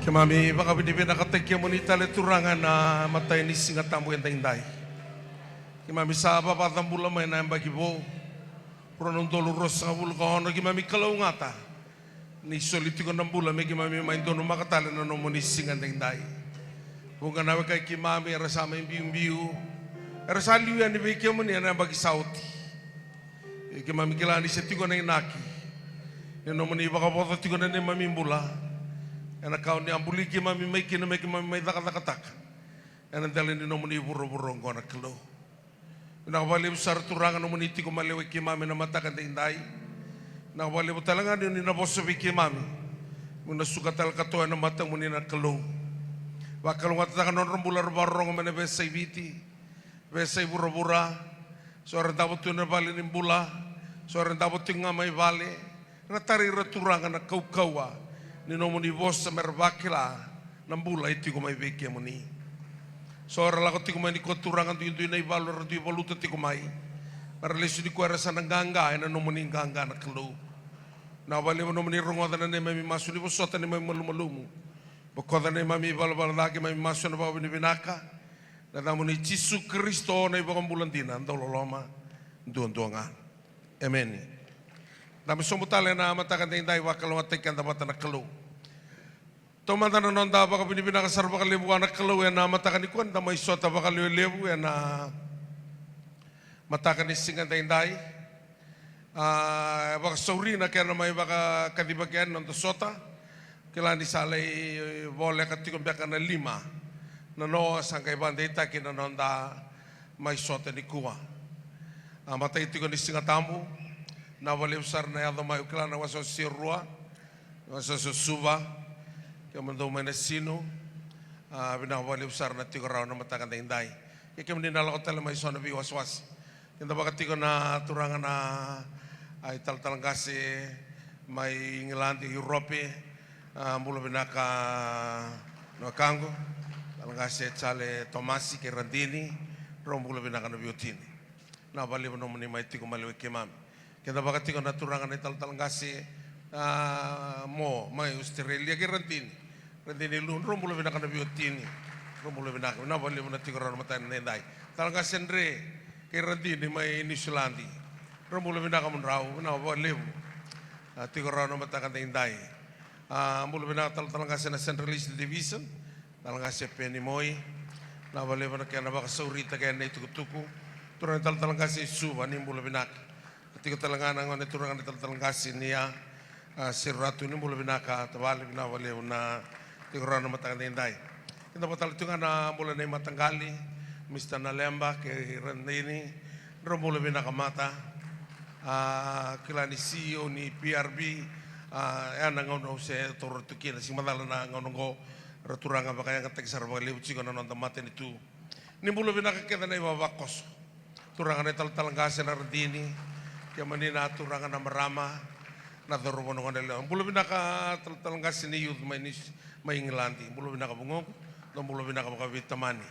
Kemami baka binibina katekya mo ni tali turangan na matay ni singa tambo yung tainday. Kemami sa papatang bula may na yung bagibo. Pronong doluros nga bula ka hono kemami kalaw ngata. Ni soliti ko ng bula may kemami may dono makatali na no mo ni singa tainday. Kung nawe kay kemami arasama yung biyong-biyo. Arasaliw yan ni Bekya mo niya na bagi sauti. Kemami kilani siya tigo na inaki. Yan no mo ni baka bota tigo na ni mami bula. Ana kau ni ambuli ki mami mai ki mai tak. Ana dalin ni nomuni buru-buru ngona kelo. Na wali besar turangan nomuni ti ko malewe ki mami na mata kan indai. Na wali butalangan ni na boso ki mami. Muna suka tal katoa na mata muni na kelo. Wa kalau ngata kan non bular barong mene besai biti. Besai buru-bura. Soran dabot tu na bali ni bula. Soran dabot tu ngamai bali. Na tari returangan na kau-kawa. Ni nomo ni vossa merbakila nambula itu ko may Bekya mo ni. So ara ko tiko may ni koturangan tu na ibalor tu ibaluta tiko may. Para lesu di ko ara sa nanganga ina nomo ni ganga na kelo. Na wali mo nomo ni rongoda na may masu ni bosota ni may malumalumu. Bokoda ni mami balbal lagi may masu na bawa ni binaka. Na damo ni Jesu Kristo na ibang bulantina ndolo loma duan-duanga. Amen. Dami sumutale na matakan din tayo wakalo matikan dapat na kalo. Tomata na nonda baka binibinakasar baka libuan na kalo yan na matakan ikuan na may sota baka libu yan na matakan isingan tayo tayo. Baka sauri na kaya na may baka kadibagyan ng sota. Kailan di salay boleh katikong biyakan na 5 na no sang kay banday takin na nonda may sota ni kuwa. Matay tikon isingan tamu. Na wali besar na yado may ukla na waso sirua, waso suba, kemando may nasino, binawali besar na tigo raw na matakan na inday. Kaya dinala ko tala may sona bi waswas. Kaya baka tigo na turangan na ay tal-talang kasi may England, Europe, mula binaka no kango, talang kasi Chale Tomasi kay Randini, ro mula binaka na biotini. Na wali mo naman ni may tigo maliwik kay mami. Kita bakit ko naturangan na tal-talang kasi mo may Australia kay Rantini lun rumbulo binaka na biotini rumbulo binaka na bali mo na tigoro na matayin na inday talaga sendre kay Rantini may New Zealand rumbulo binaka mo raw na bali mo tigoro na matayin na inday rumbulo binaka tal-talang kasi na Central East Division talaga si Penimoy na bali mo na kaya na baka saurita kaya na itukutuku turang tal-talang kasi suba ni rumbulo binaka Tiko talaga nang ano turangan talagang kasi niya si Ratu ni mula binaka tabali binawali na tiko rano matangay. Kita patal tunga na mula na matanggali Mr. Nalemba kay Randini ro mula binaka mata kila ni CEO ni PRB yan ang ono se toro tukina si madala na ang ono ko raturanga ba kaya katag sarwa liw chiko na non tamate ni tu ni mula binaka kita na ibabakos turangan talagang kasi na Randini kaya manina turangan na marama na darubo nung kanila. Bulo binaka talangga siniyud may Englandi. Bulo binaka bungog, bulo binaka makavitamani.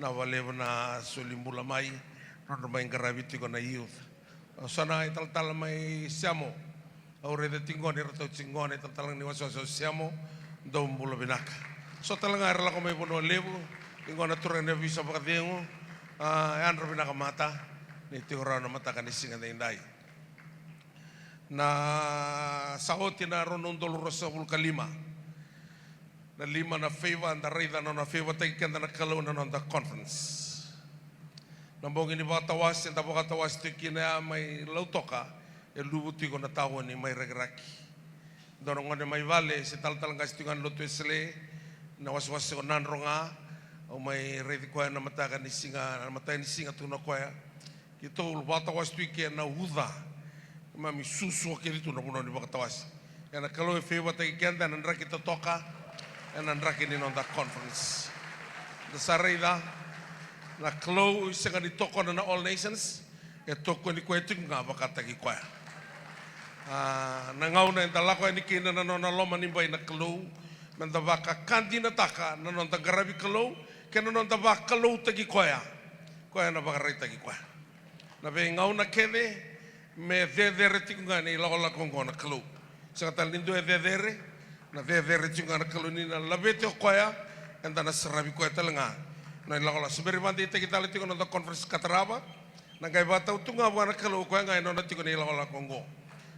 Na walevo na sulimbula may, no may garabiti ko na youth. Sana ital-tal may siyamo. Aure de tingon, irato tingon, ital-talang niwaso sa siyamo, daw bulo binaka. So talaga arala ko may buno levo, tingon na turang na visa pagkatingo, yan ro binaka mata. Ito raw na matakan isingan na inday. Na saoti na ronong doloros sa vulkalima. Na 5 na favor, na rida na favor, tayo kanda na kalaw na the conference. Nambong ini baka tawas, yung tabo katawas ito kina may lautoka, lubuti ko na tawon ni may regraki. Doon nga may vale, si tal-talang kasi ito nga luto isle, na waswas ko nanro nga, o may ready ko na matakan isinga, na matakan isinga ito na kuya. Ito ulbatawas tu ikia na huda mami susu akiri tu na puno ni bakatawas yana kalau favor tagi kianda nandra kita toka nandra kini nonda conference the sarida na kalau isanga di toko na all nations toko ni kwetu nga bakatagi kwa nangau na indalako ni kina na nona loma ni bay na kalau nanda baka kandi na taka na nonda garabi kalau kena nonda baka kalau tagi kwa na baka tagi kwa na ngau na kene me dedere tikungani la ola kongo na klo sa katal nindo dedere na vere chunga na kaluni na labete koya enda na serabi koya telenga na ilakola seberi bandi te kita letiko na conference kataraba na gai bata utunga wana kalau koya ngai na tiko ni ilakola Kongo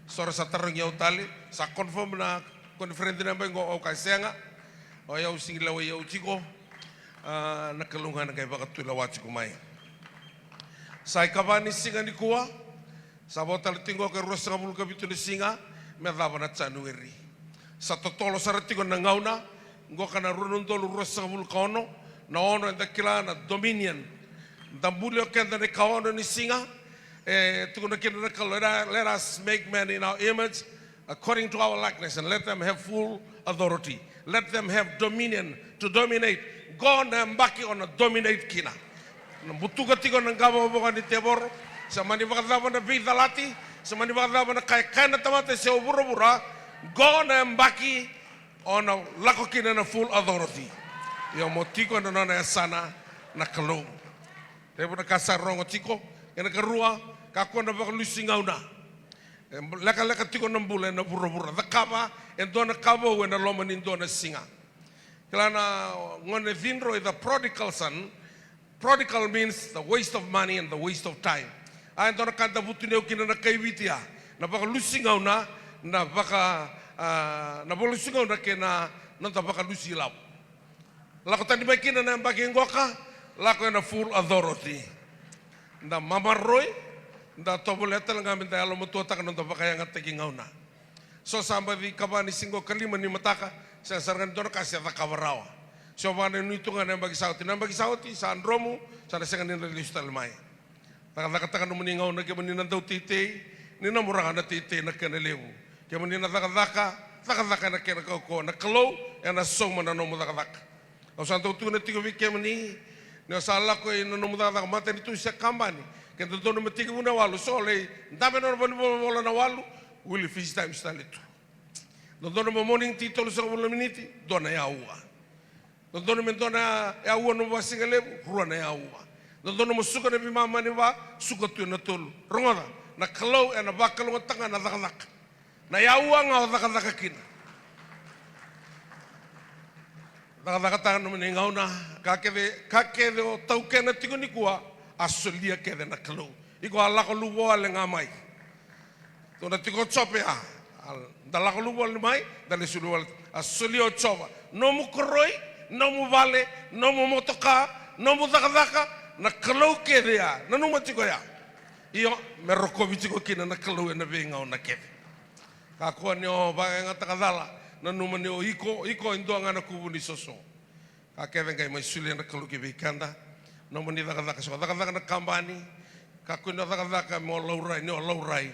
sora sa tarang yau tali sa confirm na conference na bengo o kaisenga o yau singila yau chiko na kalunga na gai baka tula wachiko mai sai kabani singa ni kuwa sa botal tingo ke rosa kabul kabitu ni singa me dava na Januari sa totolo sa ratiko na ngauna ngo kana runun tolu rosa kabul kaono na ono enda kila na dominion dambulio kenda ni kaono ni singa tuko na kenda na kalora let us make man in our image according to our likeness and let them have full authority let them have dominion to dominate go na mbaki on a dominate kina butuga tigo ng gabo boka ni tebor sa mani bakadaba na bidalati sa mani bakadaba na kaya na tamate sa ubura-bura go na mbaki on a lakokina na full authority yung motiko na na sana na kalong tebo na kasarongo tiko yana karua kako na baka lusingaw na laka tiko ng bula na bura-bura dakaba and do na kabo when na lomanin do na singa kala na ngone vinro the prodigal son. Prodigal means the waste of money and the waste of time. Ay ito na kanta buto niyo kina na kaibitia. Na baka lusingaw na baka lusingaw na kina nanta baka lusilaw. Lako tani ba kina na baging goka, lako na full authority. Na mamaroy, na tobuleta lang amin tayo alam mo tuwata ka nanta baka yung atagingaw na. So samba di kabani singgo kalima ni mataka, sa sarangan doon kasi at kawarawa. So vane nito nga nang bagisauti sa Andromo sa nasengan ni Religious Talmay. Nakataka no muningaw na kaya manin daw titi ni namura na titi na kanalewu. Kaya manin nakadaka na kaya ko na kalo na soma na no mudakadaka. O santo tu na tigo kaya mani ni sala ko no mudakadaka mata nito siya kambani. Kaya doon na matigo na walu sole dami no bola na walu will fish time stalito. Doon na morning titolo sa miniti doon na yawa. Dono mentona ya uwa no basingale ruwa na ya uwa. Dono musuka na bimama ni ba suka tu na tolu. Ronga na kalau na bakal ngotanga na dakalak. Na ya uwa nga dakalak kina. Dakalak ta no mningaw na kakede o tauke na tigo ni kuwa asolia kede na kalau. Iko ala ko luwo ale ngamai. To na tigo chope a. Dala ko luwo le mai dale sulu asolia choba. No mukroi no mu vale, no mu motoka, no mu daka na kalau kede ya, na numa tiko ya. Iyo merokobi tiko kina na kalau na venga na kede. Kako ni o ba nga takadala, na numa ni o iko indo nga na kubu ni soso. Kakeve nga mai suli na kalau kebe kanda, no mu ni daka so daka na kambani, kako ni daka mo laurai ni o laurai.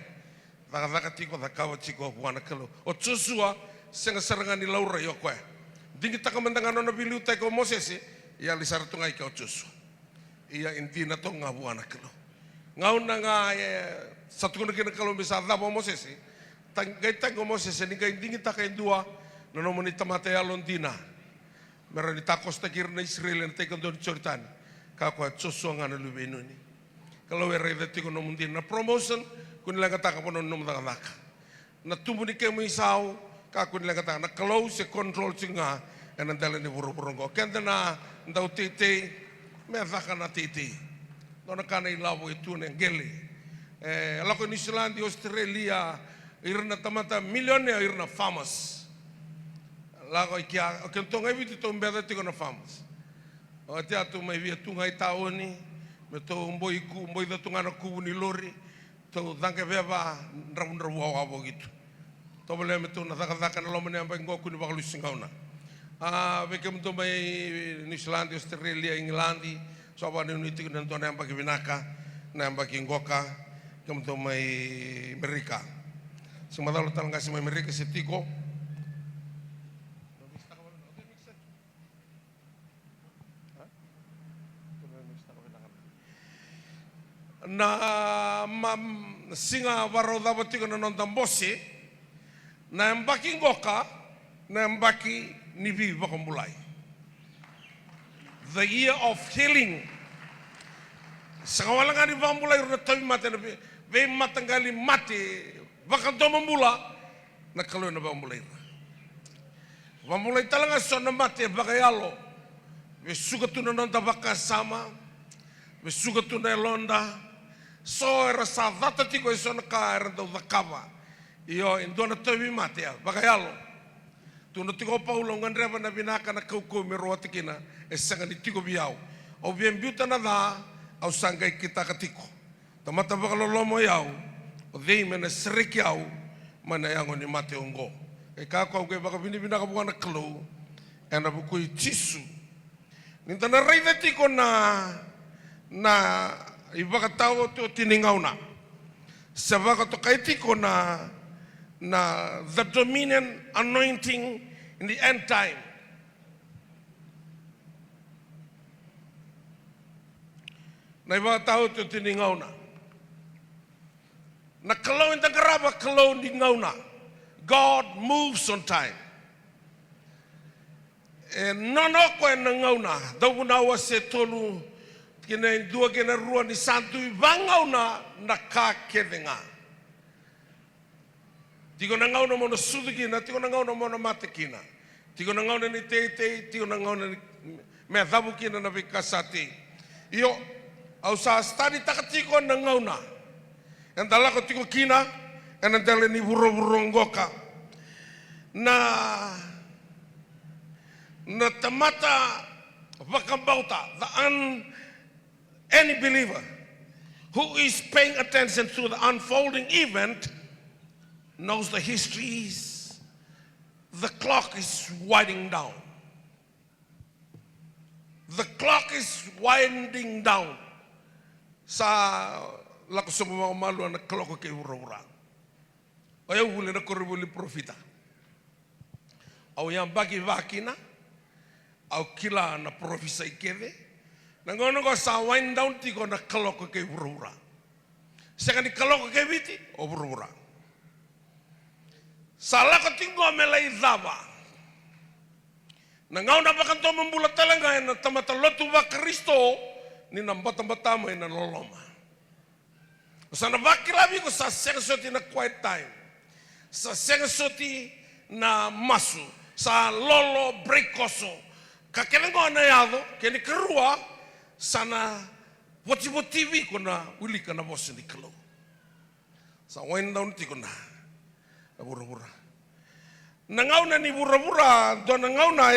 Daka tiko daka tiko buana kalau. O tsusua senga serangan ni laurai yo kwa. Dingi taka mendangan na bilu tay ko Moses ya lisar tungai ka Joshua. Iya inti na to nga buana kelo. Ngaun na nga satu ko na kalau bisa da Moses tanggay ko Moses ni kay dingi taka indua no no ni tamate alondina. Meron ni takos takir na Israel na tay ko don Jordan. Ka ko Joshua nga na lubeno ni. Kalau ere dati ko no mundi na promotion kun lang taka po no mudaka. Na tumuni kay mo isaw kakun lang kata na close control singa and andala ni buru-buru ko kenda na ndaw titi me vaka na titi no na kana ilawo itu ne gele alako ni Zealand Australia irna tamata millionaire irna famous lako ikia kento ngai bitu to mbeda tiko na famous o te atu mai via tunga i taoni me to mboi da tunga na kubu ni lori to danke beba ndra wa wa gitu tobole metu na daka na lomane ambang goku ni bakalu singauna beke mto mai New Zealand Australia England so ba ni niti na to na ambang binaka na ambang ngoka kemto mai Amerika sumadalo talanga si mai Amerika setiko na singa waro dapat tiko na nonton bosi na mbaki ngoka na mbaki nibi bakamulai. The year of healing. Sakawalang ani bamulai ro tawi mate na be matanggali mate bakang to mambula na kalo na bamulai. Vamulai talanga sona mate bagayalo. Ve suka tuna nonta baka sama. Ve suka tuna londa. So era sa data tiko sona ka era do vakava. Io indona tovi mate bagayalo. Tuna tiko paulo ngandreva na binaka na kauko meroa tikina e sanga ni tiko biau. Au bien biuta na da au sangai kita katiko. Tamata bakalolomo yau. O dei mena sereki au mana yango ni mate ongo. E kako au ke baka bini-bina ka buana klo. E na bukui tisu. Ninta na reida tiko na i baka tau to tiningauna. Sa baka to kai tiko na the dominion anointing in the end time. Na i baka tau to tiningauna. Na kalau in tagaraba kalau ni ngauna. God moves on time. E nono ko e na ngauna. Dau na wa se tolu kina dua kina rua ni santu i vangauna na ka kedenga. Tiko na ngauna mo na sudu kina, tiko na ngauna mo na mate kina. Tiko na ngauna ni teitei, tiko na ngauna ni mea dhabu kina na vikasati. Iyo, au sa stadi takatiko na ngauna. Yang talako tiko kina, yang nantele ni buro-burongoka. Na tamata vakambauta, any believer who is paying attention to the unfolding event knows the histories. The clock is winding down. The clock is winding down. Sa lako sa mga malu na kloko kay ura-ura. Ayaw huli na koribuli profita. Au yang bagi vakina, au kila na profisa ikeve, nangono ko sa wind down tiko na kloko kay ura-ura. Saka ni kloko kay viti, o ura-ura. Sa lako tingo melay zava. Nangaw na bakanto membulat talaga na tamatalotu ba Kristo, ni nambata-bata mo na loloma. Sa nabakilabi ko sa sensoti na quiet time. Sa sensoti na masu. Sa lolo breakoso. Kakena ko na yado, kini kerua, sana wati-wati ko na uli ka na bosi ni kalo. Sa wind down ti ko na. Bura-bura. Nangaw na ni bura-bura, do nangaw na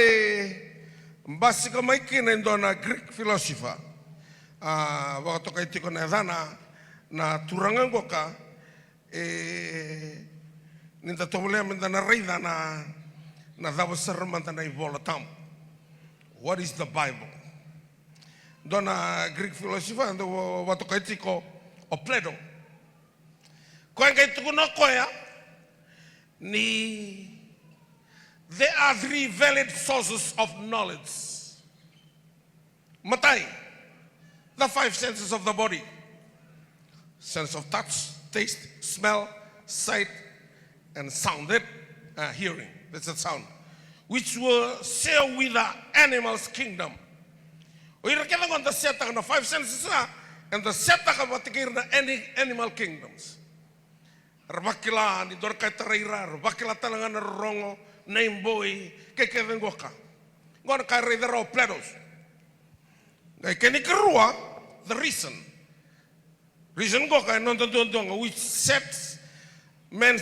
mbasi ka maikin do na Greek philosopher. Waktu kay ti ko na dana, na turangan ko ka, ninta tobole minta na reida na dawa sermanta na ibola tam. What is the Bible? Dona Greek philosopher, ando waktu kay ti ko o Plato. Ko ang kay tukuno ko ya, there are three valid sources of knowledge. Matai, the five senses of the body. Sense of touch, taste, smell, sight, and sound. Hearing, that's a sound. Which will share with the animal's kingdom. We reckon on the setting of the five senses and the setting of any animal kingdoms. Rabakila ni dorkai taraira, rabakila talangan rongo, name boy, kekevengoka. Gonna carry the raw platos. They can the reason. Reason go kay non which sets men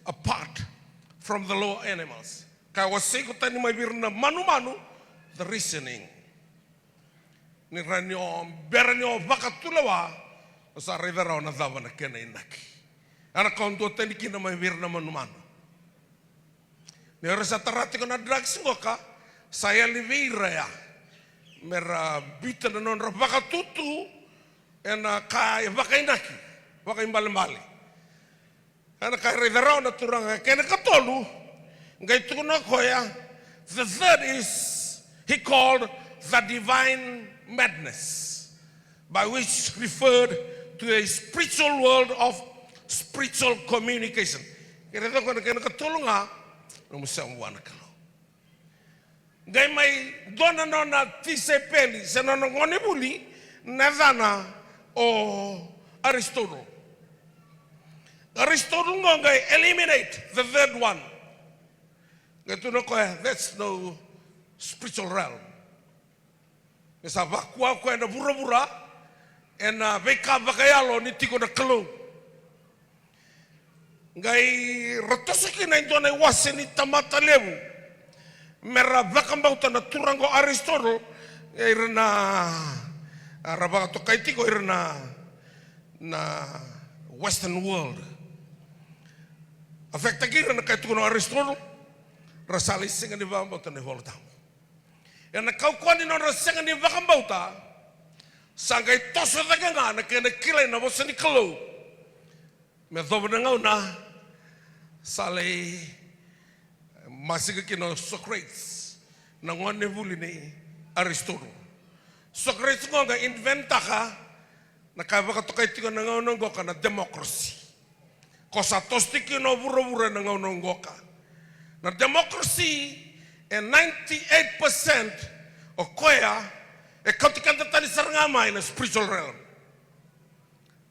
apart from the lower animals. Kaya wasay ko tani may birna manu-manu the reasoning. Ni ranyo beranyo bakatulawa sa rivera na dava na kena inaki. Ana konto tani kina may birna manu-manu. Ni rasa tarati ko na drugs ko ka saya livira ya. Mera bita na non bakatutu. Ena kai vakainaki, vakaimbali-bali. Ena kai reverau na turanga kena katolu. Ngai tukuna koya. The third is he called the divine madness, by which referred to a spiritual world of spiritual communication. Kena tukuna kena katolu nga, numusang wana kalo. Ngai mai dona nona tise peli, senono ngone buli, nazana o Aristotle. Aristotle ngai eliminate the third one. Kaya no koe, that's no spiritual realm. Mesa wakua koe na bura-bura, e na veka vakayalo ni tiko na kalau. Ngai ratosiki na indona wase ni tamata levu. Mera vakambauta na turango Aristotle, irna rabaka to kaitiko irna na Western world. Afekta kira na kaitiko na Aristotle, rasali singa ni vakambauta ni voltamu. Ya na kau kwani na rasenga ni vakambauta, sangai toso daga na kena kilai na wasa ni kalau. Me thoba na ngau na sale masih kena Socrates na ngone vuli ni Aristotle. Socrates ngonga inventa ka na kaya baka tokai tiko na ngau nongoka na democracy. Kosa tostiki no bura-bura na ngau nongoka. Na democracy e 98% o koya e kautikanta tani sarangama in a spiritual realm.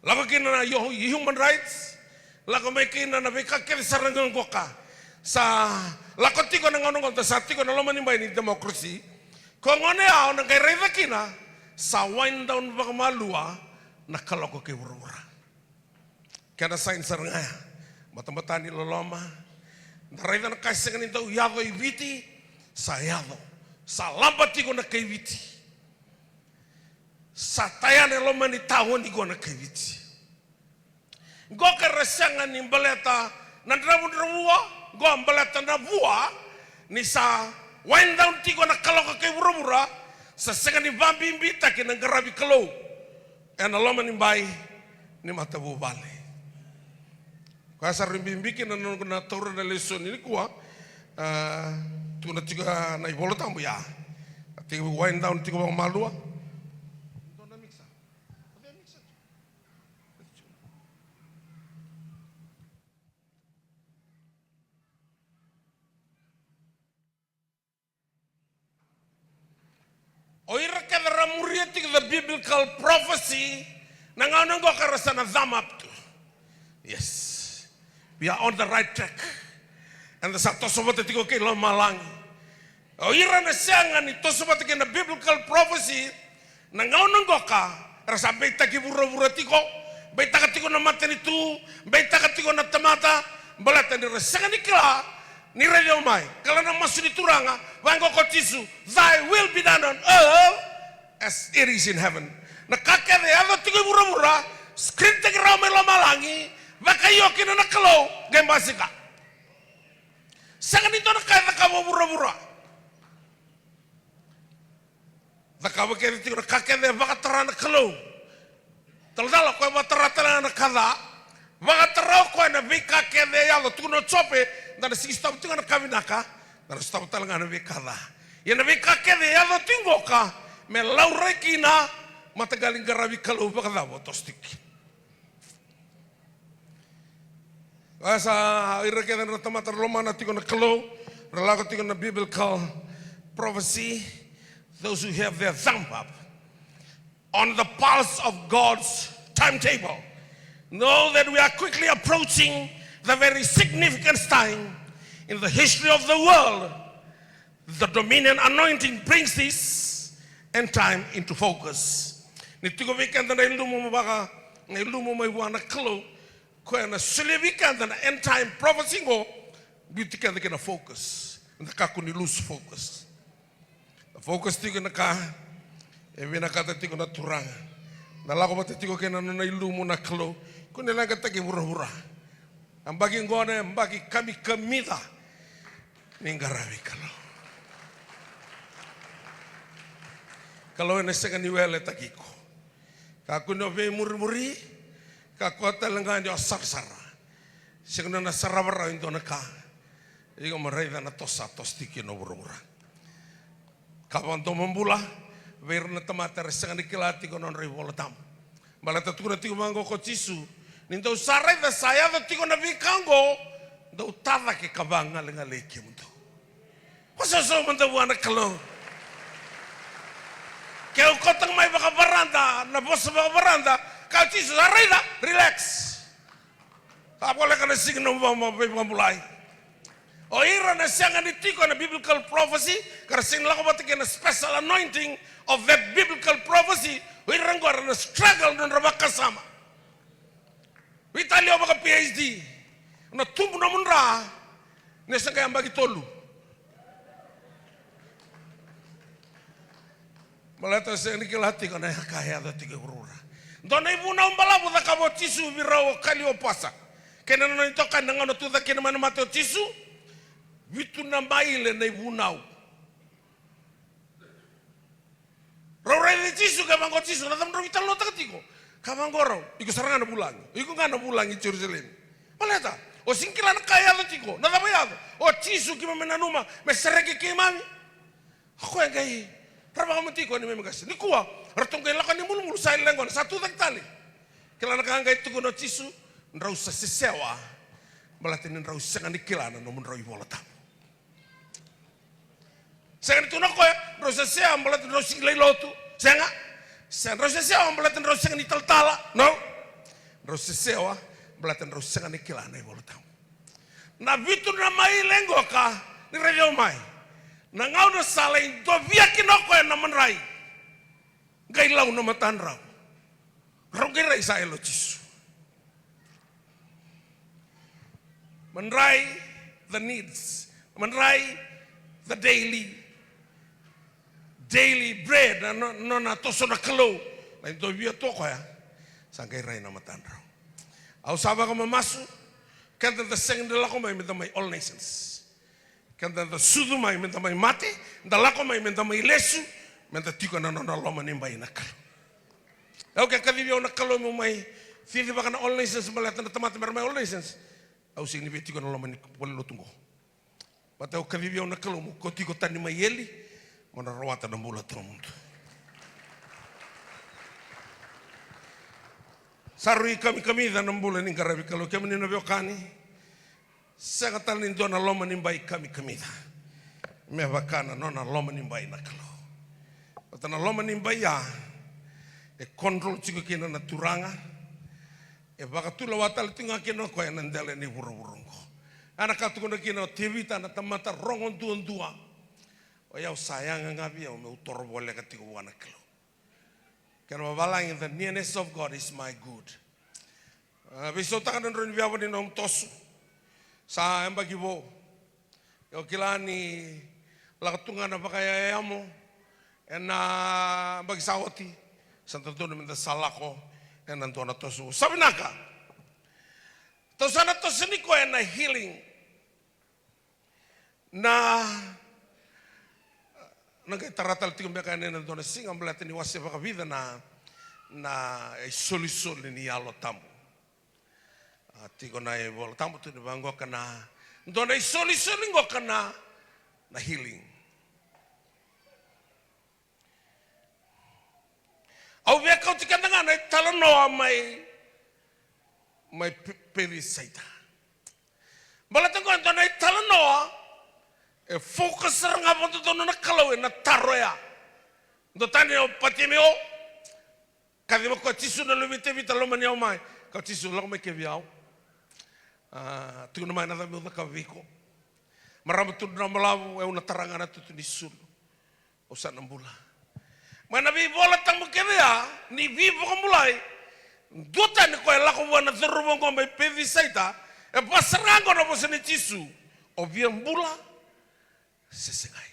Lako kina na human rights, lako may kina na bika kiri sarangang goka. Sa lako tiko na ngonong konta sa tiko na loma ni ni democracy. Kung ngone ao na kay reza kina sa wind down baka malua na kaloko kay wura-wura. Kaya na sain sarangaya, mata-mata ni loloma. Narayda na kasi nga nito yado ibiti sa yado. Sa lambat tiko na kay ibiti. Sa tayan e loma ni tawon iko na kay ibiti. Goka rasangan ni baleta na drabu-drabuwa, go ang baleta na buwa ni sa wind down tiko na kaloko kay wura-wura sa senga ni bambimbita kinang kalau. E na loma ni bay ni matabu bale. Kasa rimbimbikin na toro na lesson ini kuwa tuna tiga na ibolo tambu ya. Tiga wind down tiga bang malua. Oira kadara muria tiga the biblical prophecy nanganong go karasana zamap tu. Yes. We are on the right track. And the Satosobat tiko ke lo malangi. O ira na sianga ni tosobat ke na biblical prophecy na ngaunong goka rasa beita ki bura-bura tiko, beita ka tiko na mata ni tu, beita ka tiko na tamata, balata ni rasa ni kila ni radio mai. Kalau na masu ni turanga, wango ko tisu, thy will be done on earth as it is in heaven. Na kakere alo tiko bura-bura, screen teki rame lo malangi. Baka yoki na nakalo, gembasika. Sangan ito na kaya nakabo bura-bura. Nakabo kaya ito na kakede baka tara nakalo. Taladala ko ba tara tara nakada. Baka tara ko na bika kede yalo tuno chope na sistem ito na kaminaka na sistem talaga na bikada. Yan na bika kede yalo tingo ka me laurai kina matagaling garabi kalo baka daw tostik. Asa ira kaya na tamata loma na tiko na kalau relago tiko na biblical prophecy, those who have their thumb up on the pulse of God's timetable know that we are quickly approaching the very significant time in the history of the world. The dominion anointing brings this end time into focus. Nitiko weekend na ilumo baka na ilumo may wana kalau kaya na silibikan na end time prophecy ngo beauty ka na focus naka ko ni lose focus the focus tigo naka e vinakata tigo na turanga na lako mate tigo kena na ilumo na klo ko nila gata ki hura-hura ang baging ngone ang bagi kami kamida ningarawi kalau na sa kaniwele takiko kako no ve muri kakota lengan di asar-sara. Segera na sarabara indo na ka. Igo marida na tosa tostiki no burura. Kabanto membula, ver na tamata resengan kilati ko non rivola tam. Balata tukuna tigo mango ko tisu. Nindo sarai da saya da tigo na vikango. Do tada ke kabanga lenga leki mundo. Wasa so manda wana kalo. Kau kotang mai baka baranda, na bos baka baranda. Kau tisu sarai relax. Tak boleh kena sing nombor mulai. O ira na sianga ni tiko na biblical prophecy, kara sing lako batike na special anointing of that biblical prophecy, o ira ngora na struggle na rabaka sama. Vitali obaka PhD, na tumbu na munra, nesa kaya bagi tolu. Malata sa ni kilati ko na kaya da tike urura. Dona ibuna umbalabu da kabo tisu virao kali opasa. Kena no itoka na ngono tu da kena mana mato tisu. Vitu na maile na ibunau. Rora ni tisu ka mango tisu na tamro vital lo takatiko. Ka mangoro iku saranga na bulang. Iku ngana bulang i Jerusalem. Malata o singkila na kaya da tiko. Na dabayado. O tisu ki mamenanuma me sereke ki mami. Ako engai. Traba mo tiko ni memegas. Ni kuwa ratong kay lakan ni mulumulu sa ilangon satu tali. Kila nakanga itu no tisu ndrau sa sesewa. Malatin ndrau sa ni kilana no ndrau ibola tam. Saya itu nak kau rosa saya ambalat rosa leilotu, saya nggak, saya rosa saya ambalat rosa ni tala, no, rosa saya ambalat rosa ni kilana ibu tahu. Na bitu na mai lengo ka ni radio mai, na ngau na salai do biakin aku yang naman rai, gay lau na matan rau, rogi rai saya locis, menrai the needs, menrai the daily bread na toso na kalo na ito biya to kaya sangkay ray na matanraw au saba ka mamasu kanta the second dala ko may minta may all nations kanta the sudu may minta may mate dala ko may minta may lesu minta tiko na loma nimbay na kalo au kaya kadibyo na kalo mo may fili baka na all nations malatan na tamata may all nations au significa tiko na loma ni wala tungo patau kadibyo na kalo mo ko tiko tani may yeli mana rawata na mula mundo. Sarui kami da nambula ni karabi kalau kami ni nabiokani. Saya kata ni dona loma ni bai kami da. Me bakana nona loma ni bai nakalo. Kata na loma ni bai ya e control chico kina na turanga. E baka tula watal tinga kina ko ya nandele ni burung-burungko. Anak katu kuna kina TV ta na tamata rongon tuan-tua. O yau sayang ngabi o me utor bole katiko wana kilo. Kaya mabalang in the nearness of God is my good. Biso takan ron biawa ni nom tosu. Sa embagi bo. Yo kilani lakatunga na pakaya yamo. Ena bagi sawati. Santo dono minta salako. Ena tuana tosu. Sabi naka. Tosana tosu ni ko ena healing. Na nangkay taratal tikom beka nena dona singa mbalate ni wase baka vida na solusol ni yalo tamu. Tiko na bol tamu tu ni bango kana dona solusol ngo kana na healing. Au beka tika nga na talano mai perisaita. Balate ngo dona talano e focus nga po to na kalaw na taroya do tani o patimeo kadimo ko tisu na lumite vitalo man yaw mai ko tisu lang may kebiao tu na mai na dami na kaviko maramo tu na malaw e una taranga na tu ni sul o sa nambula mana bi bola tang kebia ni vivo ko mulai do tani ko la ko wana zurubong ko may pevisaita e pasarango na po sa ni tisu o viambula sesengai.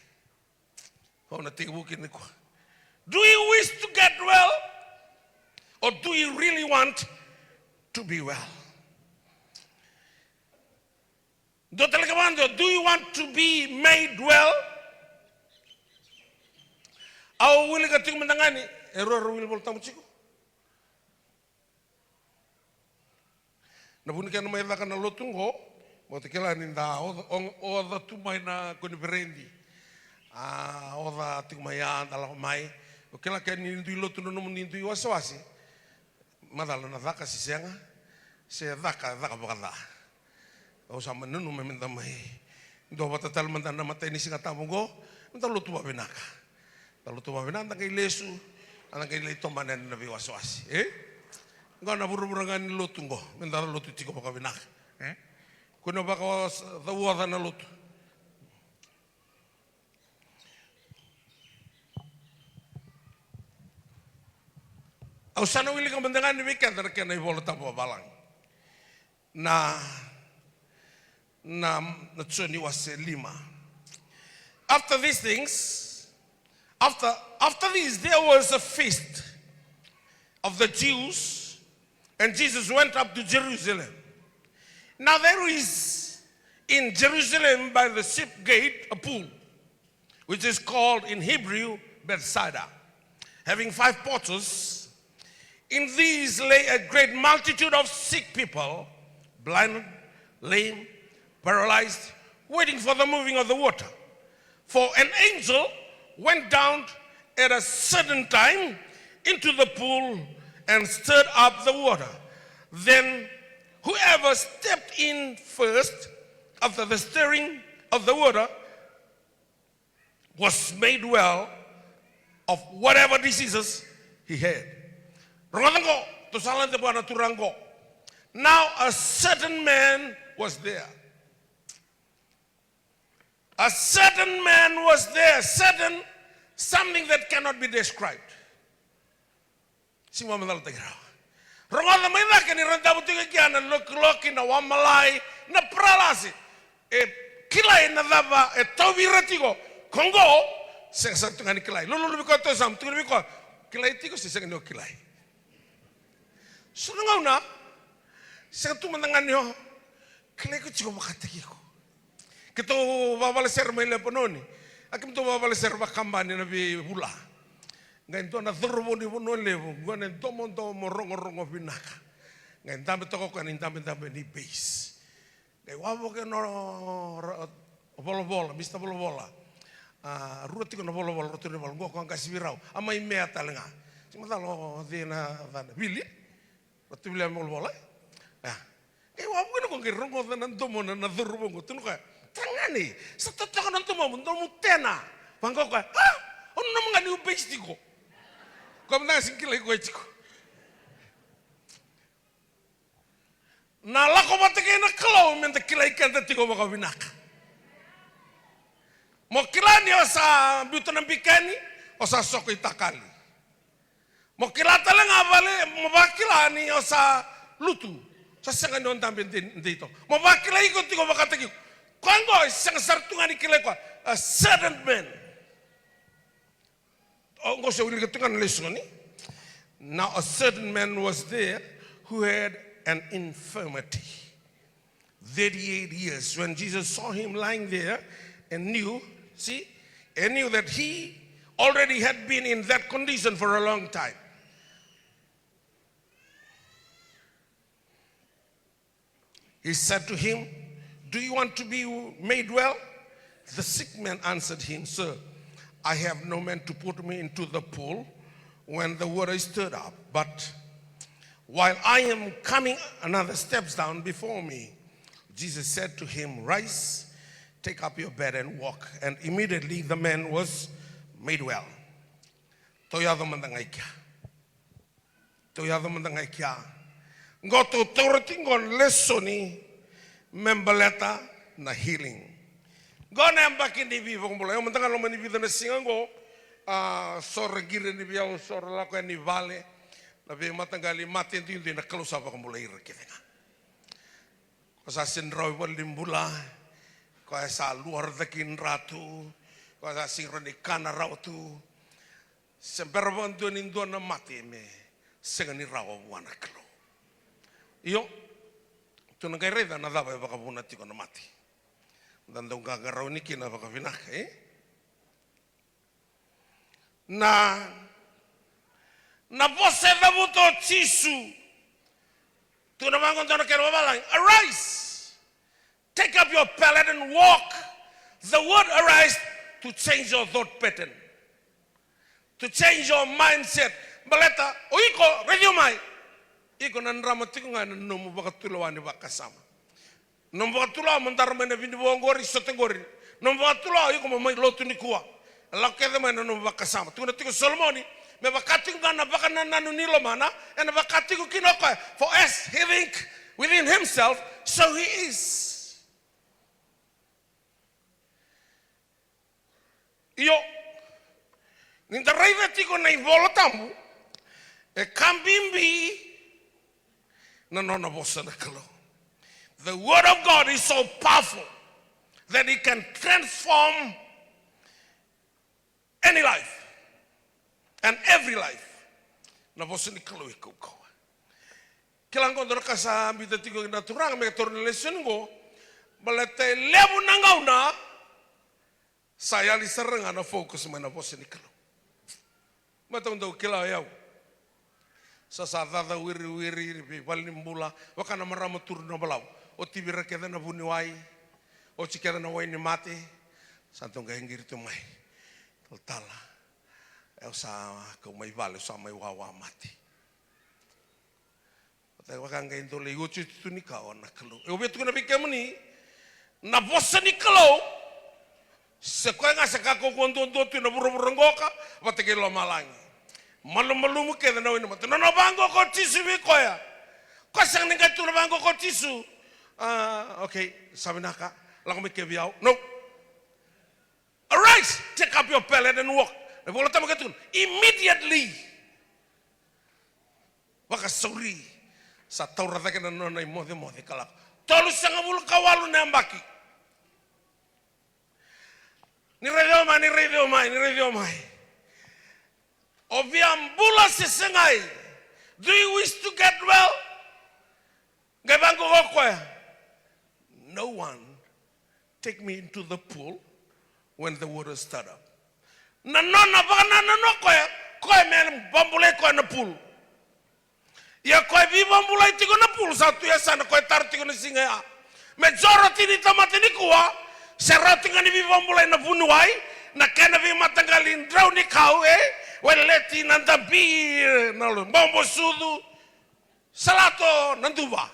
Kau nak tengok ni ko. Do you wish to get well, or do you really want to be well? Do talaga mando. Do you want to be made well? Au wili kating mendangani. Error wil boltamu chico. Nabunikan may lakan na lotungho. Mote kela ninda oda tu mai na koniverendi oda tu mai anda mai o kela ke nindu lotu no nindu waswasi madala na daka si senga se daka bokada o sama nunu me minta mai do bata tal manda na mata ini singa tamungo minta lotu ba benaka lotu ba benanda kay lesu ana kay leto manen na waswasi ngana buru-burangan lotu ngo minta lotu tiko ba benaka kuno baka the water na luto Usana wili ka mendengan ni weekend na kena ibola tampo balang. Na tsoni wase lima. After these things, after these, there was a feast of the Jews, and Jesus went up to Jerusalem. Now there is in Jerusalem by the ship gate a pool, which is called in Hebrew Bethsaida, having 5 porches. In these lay a great multitude of sick people, blind, lame, paralyzed, waiting for the moving of the water. For an angel went down at a certain time into the pool and stirred up the water. Then whoever stepped in first after the stirring of the water was made well of whatever diseases he had. Now a certain man was there. A certain man was there, certain something that cannot be described. Semua mental tegara. Rongal maila kini renta butuh kiana loki na wamalai na pralasi. Kilai na dava tobi ratiko Kongo sengsa tungani kilai. Lulu lebih kau tu sam tungani lebih kau kilai tiko seseng no kilai. Sunangau na sengtu menangani yo kilai ko cuma makatiki ko. Kita babaleser maila penoni. Akim tu babaleser bakambani nabi hula. Ngayon to na thurbo ni puno levo. Ngayon to mo rongo pinaka. Ngayon tambe toko kanin tambe ni base. Ngayon wabo ke no bola mista bola. Ruti ko na bola ruti ni bola. Ngo ko ang kasibiraw. Amay mea talenga. Simatalo dina dana. Bili. Ruti bili ang bola. Ngayon wabo ke no kong rongo na tomo na thurbo ngo. Tuno ka. Tangani, sa totoo ng tumamon, tena. Bangko ka, ano naman nga niyo base di ko? Kung na singkilay ko ito ko. Nalako matigay na kalaw, minta kilay ka na tiko makawinak. Mo kilani o sa buto ng bikani, o sa soko itakali. Mo kilata lang abali, mabakilani o sa lutu. Sa sangan doon tampin dito. Mabakilay ko tiko makatagyo. Kongo isang sartungan ni kilay ko, a certain man. Ongo sa wili katungan lesson ni. Now a certain man was there who had an infirmity. 38 years. When Jesus saw him lying there and knew that he already had been in that condition for a long time. He said to him, "Do you want to be made well?" The sick man answered him, "Sir, I have no man to put me into the pool when the water is stirred up. But while I am coming, another steps down before me." Jesus said to him, "Rise, take up your bed and walk." And immediately the man was made well. Toyado mandangay kya. Toyado mandangay kya. Ngoto torotingon lessoni. Membaleta na healing. Gona ang bakin di vivo kung bula. Yung mantangan lo manibida na singang ko, sore gire ni biyaw, sore lako ni vale, nabi matanggali mati hindi na kalusa pa kung bula ira kita nga. Kasa sinraw wal limbula, kasa luar dakin ratu, kasa singra ni kana raw tu, semperban doon indo na mati me, sengan ni raw wana klo. Iyo, tunang kay reda na dapat baka bunati ko na mati. Dandong gagaraw ni kina baka pinak na pose na buto chisu. Tunamang kung tono kero balang, arise, take up your pallet and walk. The word arise to change your thought pattern, to change your mindset. Baleta, oiko, radio mai. Iko nan ramatiko nga nomu bakatulawan ni bakasama. Nomu bakatulawan mentar mena bini bongori sotengori. Nomu bakatulawan iko mamay lotu ni kuwa. Lakete mena nomu bakasama. Tuna tiko Solomoni me bakatiko nga bakanan nanu nilo mana and bakatiko kinoko. For as he think within himself, so he is. Iyo nintarai tiko na ibolo tambu. E kambimbi na nona vosa na kalo. The word of God is so powerful that it can transform any life and every life. Na vosa ni kalo ikaw kawa. Kilang ko ka sa ambita tigo na turang may torno lesson go balate lebu nangaw na saya li saranga na focus mana vosa ni kalo. Matong daw kila yaw. Sa sadada wiri balimbula wakana marama turno balau. O tibira keda na buniwai. O cikeda na wai ni mate. Santong kahingir tu mai. Tala. Eu sa kau mai vale sa mai wawa mati. Tapi wakang kain tu lego cuci ni kau nak kalau. Eu betul kena fikir meni. Na bosan ni kalau. Sekolah ngasih kau konton tu na buru-buru ngoka. Batik lo malangi. Malu-malu muke na wini mati. Nono bango ko tisu bikoya. Kau sang ni katu bango ko tisu. Okay, sabi naka. Lang may kebiyaw. No. Arise, take up your pallet and walk. Nabola tama katun. Immediately. Waka sorry. Sa taurata ka na nonay mode kalak. Tolu sa nga bulu kawalu na ambaki. Ni radio mai. Obiambula sisengay. Do you wish to get well? Gabango kokoya. No one take me into the pool when the water stirred up. No koya. Koya men bambule koya na pool. Ya koya bi bambule tigo na pool satu ya sana koya tar tigo na singa. Majority ni tamati ni kuwa. Serati ngani bi bambule na bunuai. Na kena bi matangalin draw ni kau Weleti nandabi nalu bombo sudu salato nanduba.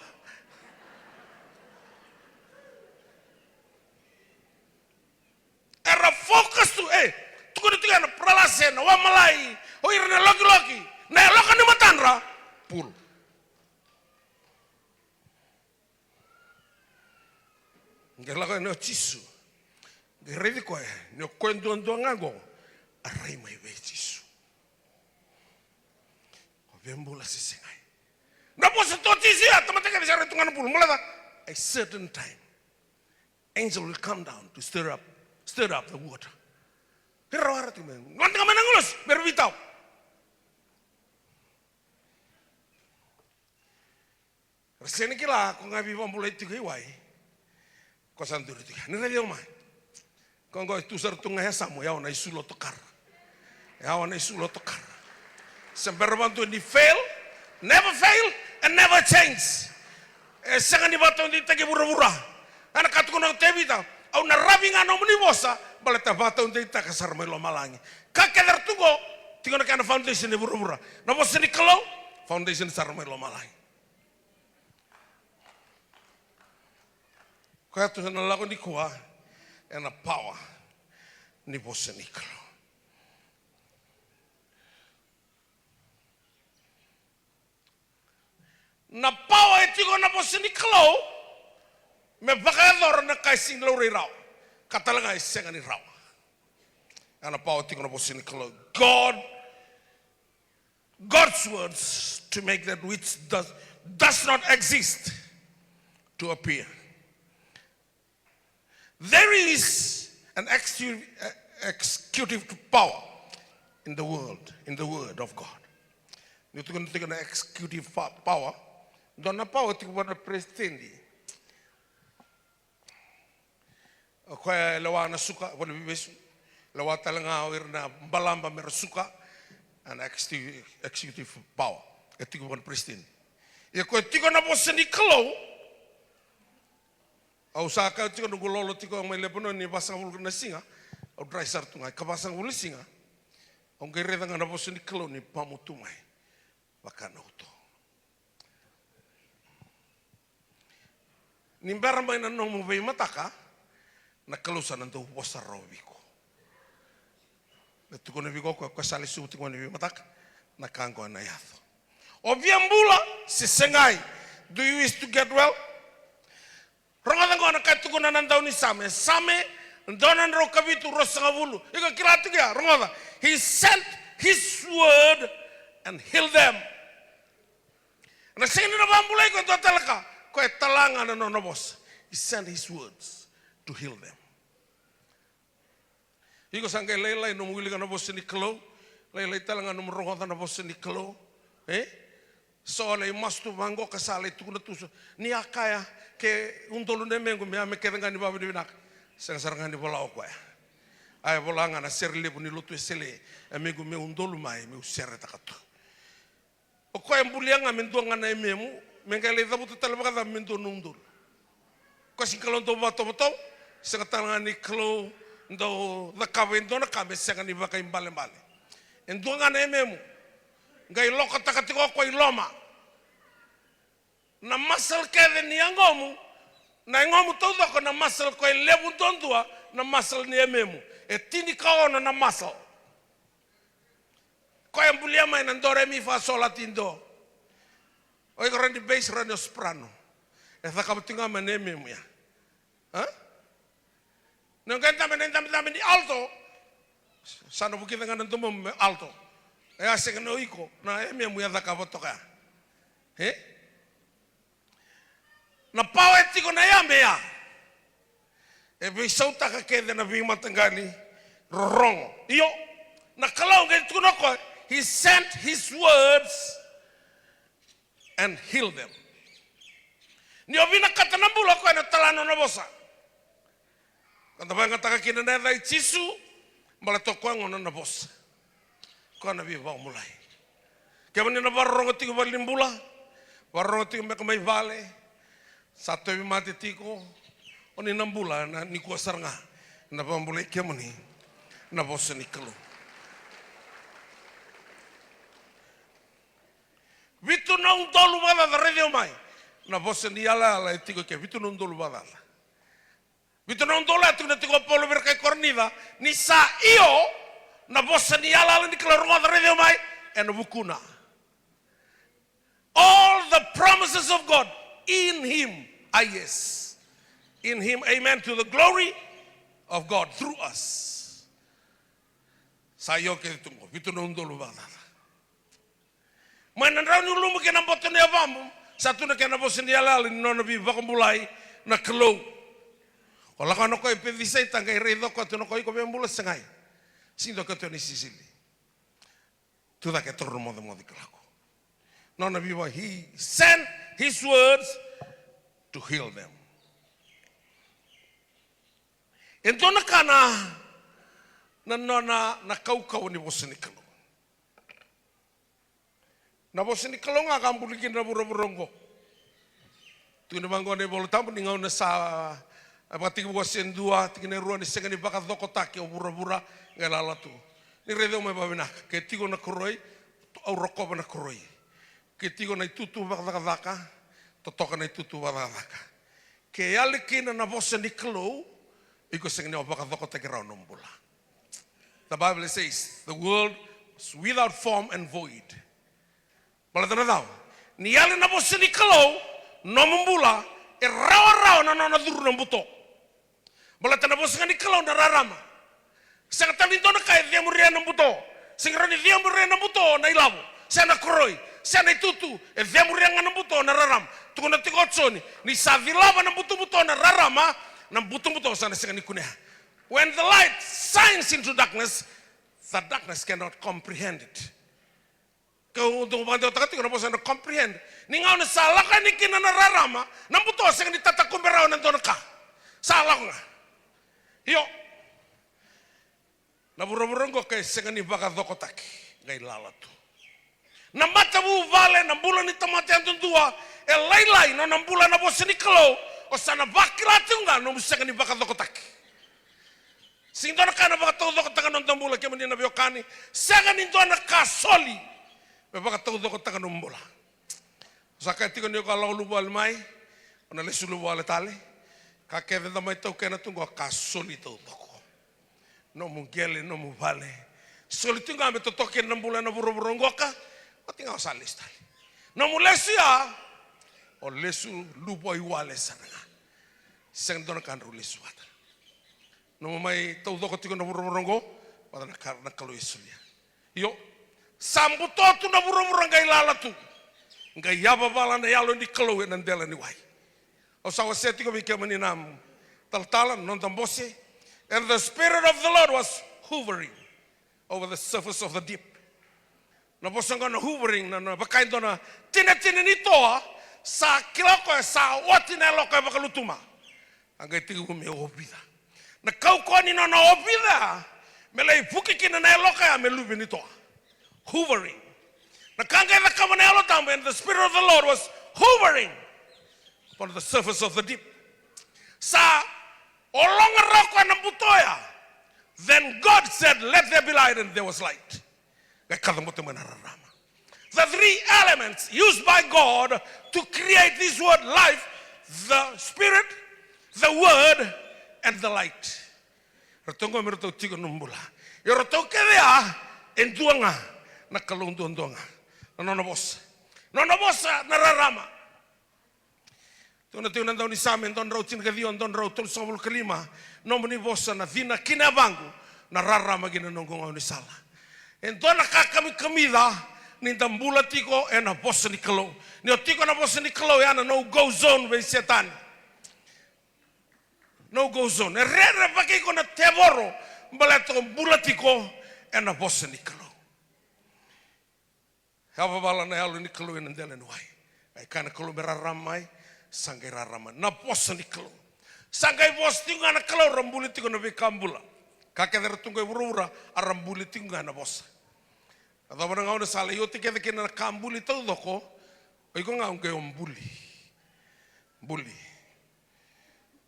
Era fokus tu tuku na pralasen wa malai o irna loki na loka ni matanra pul. Ngela ko no chisu. Geredi ko no kwendo ndongago arai mai ve chisu. Vembula sisengai. Napo sa totisia tamateka bisa retungan pul mulada. A certain time, angel will come down to stir up the water. Pero tu men. Ngonta ka manangulos berbitaw. Reseni kila ko ngabi vambula itu iwai. Ko santur itu. Ni radio mai. Ko ngo tu sertunga ya samu ya ona isulo tokar. Ya ona isulo tokar. Sembarang ni fail, never fail, and never change. Sangan di batu ni tagi bura-bura. Anak katu kono tebi tau. Au na rabing ano muni bosa, baleta batu ni tak kasar melo malangi. Kakeder tugo, tigo na kana foundation ni bura-bura. Na bosa ni kalau, foundation sar melo malangi. Kaya tu na lago ni kuah, and a power ni bosa ni kalau. Na pawa etigo na posini klo me bakador na kaising lo riraw katalanga isenga ni raw ana pawa etigo na posini klo God's words to make that which does not exist to appear. There is an executive power in the word of God. Itu kan executive power. Dona power tiku pada presidente. Kaya lawa na suka pada bibesu. Lawa talanga wirna balamba merasuka an executive power. Tiku pada presidente. Ya kaya tiku na bosan di kalau. Au saka tiku nunggu lolo tiku ang may lepono ni pasang ulu na singa. Au dry sartunga kapasang ulu singa. Ang kaya nga na bosan di kalau ni pamutumay. Wakana uto. Nimbar may nanong mubay mataka, nakalusan nanto wasar robiko. Ito ko nabiko ko kasali suti ko nabiko mataka, nakangko na yato. Obiambula sisengay. Do you wish to get well? Rongan ko nakatuko na nandaw ni Same. Same donan ro kabitu rosangabulu. Iko kilatu kya rongan. He sent his word and heal them. Na sing na bambulay ko to talaka ko talangan no nobos. He sent his words to heal them. Iko sangkay laylay no muli ka nobos ni klo, laylay talangan no mrongo na nobos ni klo. So lay mastu mango kasale tu na tuso. Ni akaya ke undolo ne mengo me ame kedenga ni babu dinak. Sang sarangan ni bola ko ya. Ay bolanga na serle buni lutu sele amigo me undolo mai me usere takato. O ko embulianga menduanga na ememu mengale tabutu talabaka mendo nundol. Ko sinkalon to bato bato sang talanga ni klo ndo da kawendo na kame sang ni baka imbale mbale. Enduanga na ememu ngai loko takatiko ko iloma. Na masal kede ni angomu na ngomu todo ko na masal ko lebu tondua na masal ni ememu. E tini kaono na masal. Ko embulia mai na ndore mi fa sol atindo. Oi ko rendi base rani soprano. E fa kabutinga maneme mu ya. Ha? Não canta men di alto. Sano buki dengan ntumo alto. E ase no iko na eme mu ya da kabotoka. Na pau etiko na ya mea. E bisauta ka kede na bima tangani rorong. Iyo na kalau ngai tuno ko. He sent his words and healed them. Ni obina katanambula ko na talano na bosa. Kanta ba ngata kina na dai chisu mala to ko ngono na bosa. Ko na bi ba mulai. Ke bani na barro ngoti ko balimbula. Barro ngoti me mai vale. Satu bi mati tiko oni nambula na ni ko sarnga. Na ba mulai ke moni na bosa ni kalo. Vitu não dolu bada da radio mai. Na voce ni ala la etiko ke vitu non dolu bada. Vitu non dolu atu na tiko polo berkai cornida ni sa io na voce ni ala ni klaro da radio mai en bukuna. All the promises of God in him are yes. In him, amen, to the glory of God through us. Sayo ke tungo vitu non dolu bada. Mana rau ni lumu ke na boto ni avamu satu na ke na bosi ni ala ni nona bi vakumbulai na kelo. Ola kono ko epedisai tanga iredo ko tu no ko iko bembula sengai. Sindo ko tu ni sisili. Tu da ke torno mo de klako. Nona bi he sent his words to heal them. Entona kana na nona na kau ni bosi ni kelo. Na bosi ni kalonga kambulikin na buro-burongo. Tuna mangone bolo tampu ni ngau na sa abati ko sen dua tikine ruan ni sengani baka doko taki o bura-bura ngalala tu. Ni redo me babina ke tigo na koroi au roko na koroi. Ke tigo na tutu baka totoka na tutu baka. Ke alikina na bosi ni kalo iko sengani baka doko taki rau nombula. The Bible says the world is without form and void. Bala tau. Ni ale na bosi ni kalau no membula e rawa na duru na buto. Bala tana bosi ni kalau na rarama. Sanga tani dona kai dia muria na buto. Singra ni dia muria na buto na ilabu. Sana koroi, sana tutu e dia muria na buto na raram. Tu na tigotsoni ni savilava na buto na rarama na buto sana sanga ni kuneha. When the light shines into darkness, the darkness cannot comprehend it. Kau untuk bantu takati kau nak comprehend. Ningau na salah kan ni kina na rarama. Namputo sing ni tata kumberao na donaka. Salah nga. Yo. Na buro-burongo kay sing ni baka dokotaki. Ngay lalatu. Namata bu vale na bulan ni tamati antun dua. E laylay no nambulan na bosi ni kalo. O sana bakilati nga no sing ni baka dokotaki. Sing donaka na baka dokotaka no tambula kemani na biokani. Sing ni donaka soli. Bebaka tau doko taka numbola. Saka tiko ni ko lau lubu almai, ona lesu lubu ale tale. Ka keve da mai tau kena tungo ka soli tau doko. No mungele no muvale. Soli tungo ame to toke nambula na buro-burongo ka, o tinga o salis tale. No mu lesu ya, o lesu lubu iwale sana. Seng dona kan ru lesu ata. No mai tau doko tiko na buro-burongo, pada na kalu isulia. Yo, Sambuto tu na buru-buru ngai lala tu. Ngai yaba bala na yalo ni kalau e nandela ni wai. O sawa seti ko bika maninam taltalan non tambose. And the Spirit of the Lord was hovering over the surface of the deep. Na bosanga na hovering na bakain to na tina ni toa sa kiloko sa wati na loko e bakalutuma. Angai tigu me obida. Na kau ko ni na obida. Me lei puki kina na loko ya me lubi ni toa. Hovering. Na kanga na kamane alo tambe, and the Spirit of the Lord was hovering upon the surface of the deep. Sa olonga roko na butoya. Then God said, let there be light, and there was light. The three elements used by God to create this word life: the Spirit, the Word, and the light. Ratongo meroto tigo numbula. Yoroto kedea enduanga na kalundonga. Nono bossa nararama. Tuna tuna ndau ni same ndon rau tin kadio ndon rau tul sobul kalima. Nomni bossa na vina kinabangu na rarama gina nongonga ni sala. Entona kakami kamida ni tambula tiko e na bossa ni kalo. Ni tiko na bossa ni kalo ya na no go zone be setan. No go zone. E rere pake ko na teboro mbaleto bulatiko e na bossa ni kalo. Hava bala na halu ni kalo e nandela ni wai. Ai kana kalo be raramai sangai rarama na bossa ni kalo. Sangai boss tinga na kalo rambuli tiko na be kambula. Kakeder tunggu urura arambuli tinga na bossa. Atau mana ngau na sala yo tike tike na kambuli tau doko. Oi ko ngau ke ombuli. Buli.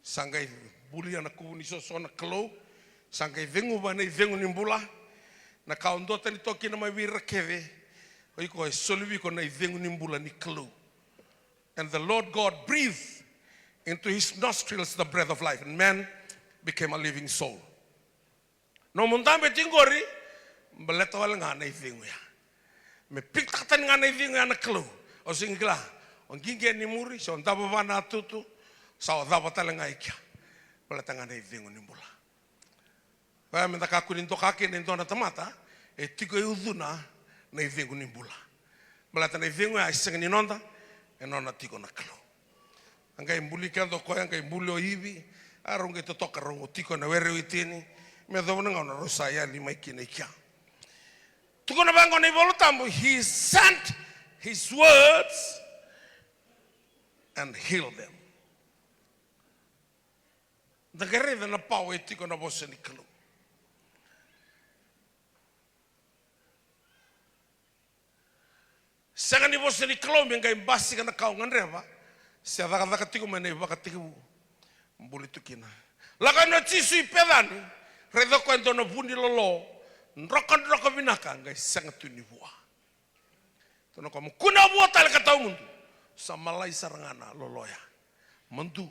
Sangai buli ana kuni so na kalo. Sangai vengu bana vengu nimbula. Na kaundota ni toki na mai virakeve. Oi ko solvi ko na vengu nimbula ni kalo. And the Lord God breathed into his nostrils the breath of life, and man became a living soul. No mundambe tingori mbeleto wala ngana ivingu ya. Me piktatan ngana ivingu ya na kalo. O singila on ginge ni muri so ndabo bana tutu sa dabo talenga ikia. Mbeleto ngana ivingu ni mbula. Wa menda kakuni ndokake ni ndona tamata e tiko uduna na ivingu ni mbula. Mbeleto na ivingu ya isenga ni nonda e nona tiko na kalo. Angai mbuli kando ko angai mbuli o hivi aronge to toka rongo tiko na were witini. Me dona ngana rosa ya lima ikine kia. Tuko na bango na ivolotambo, he sent his words and healed them. The gareda na pau e tiko na bosa ni kalo. Sanga ni bosa ni kalo menga imbasi kana kau nganreva. Se adaka tiko mene baka tiko mbuli tukina. Laka no tisu ipedani. Redo kwento no bundi lolo. Nroko vinaka ngai sanga tuni bua. Tono como kuna bua tal kata mundu. Sa malai sarangana loloya. Mandu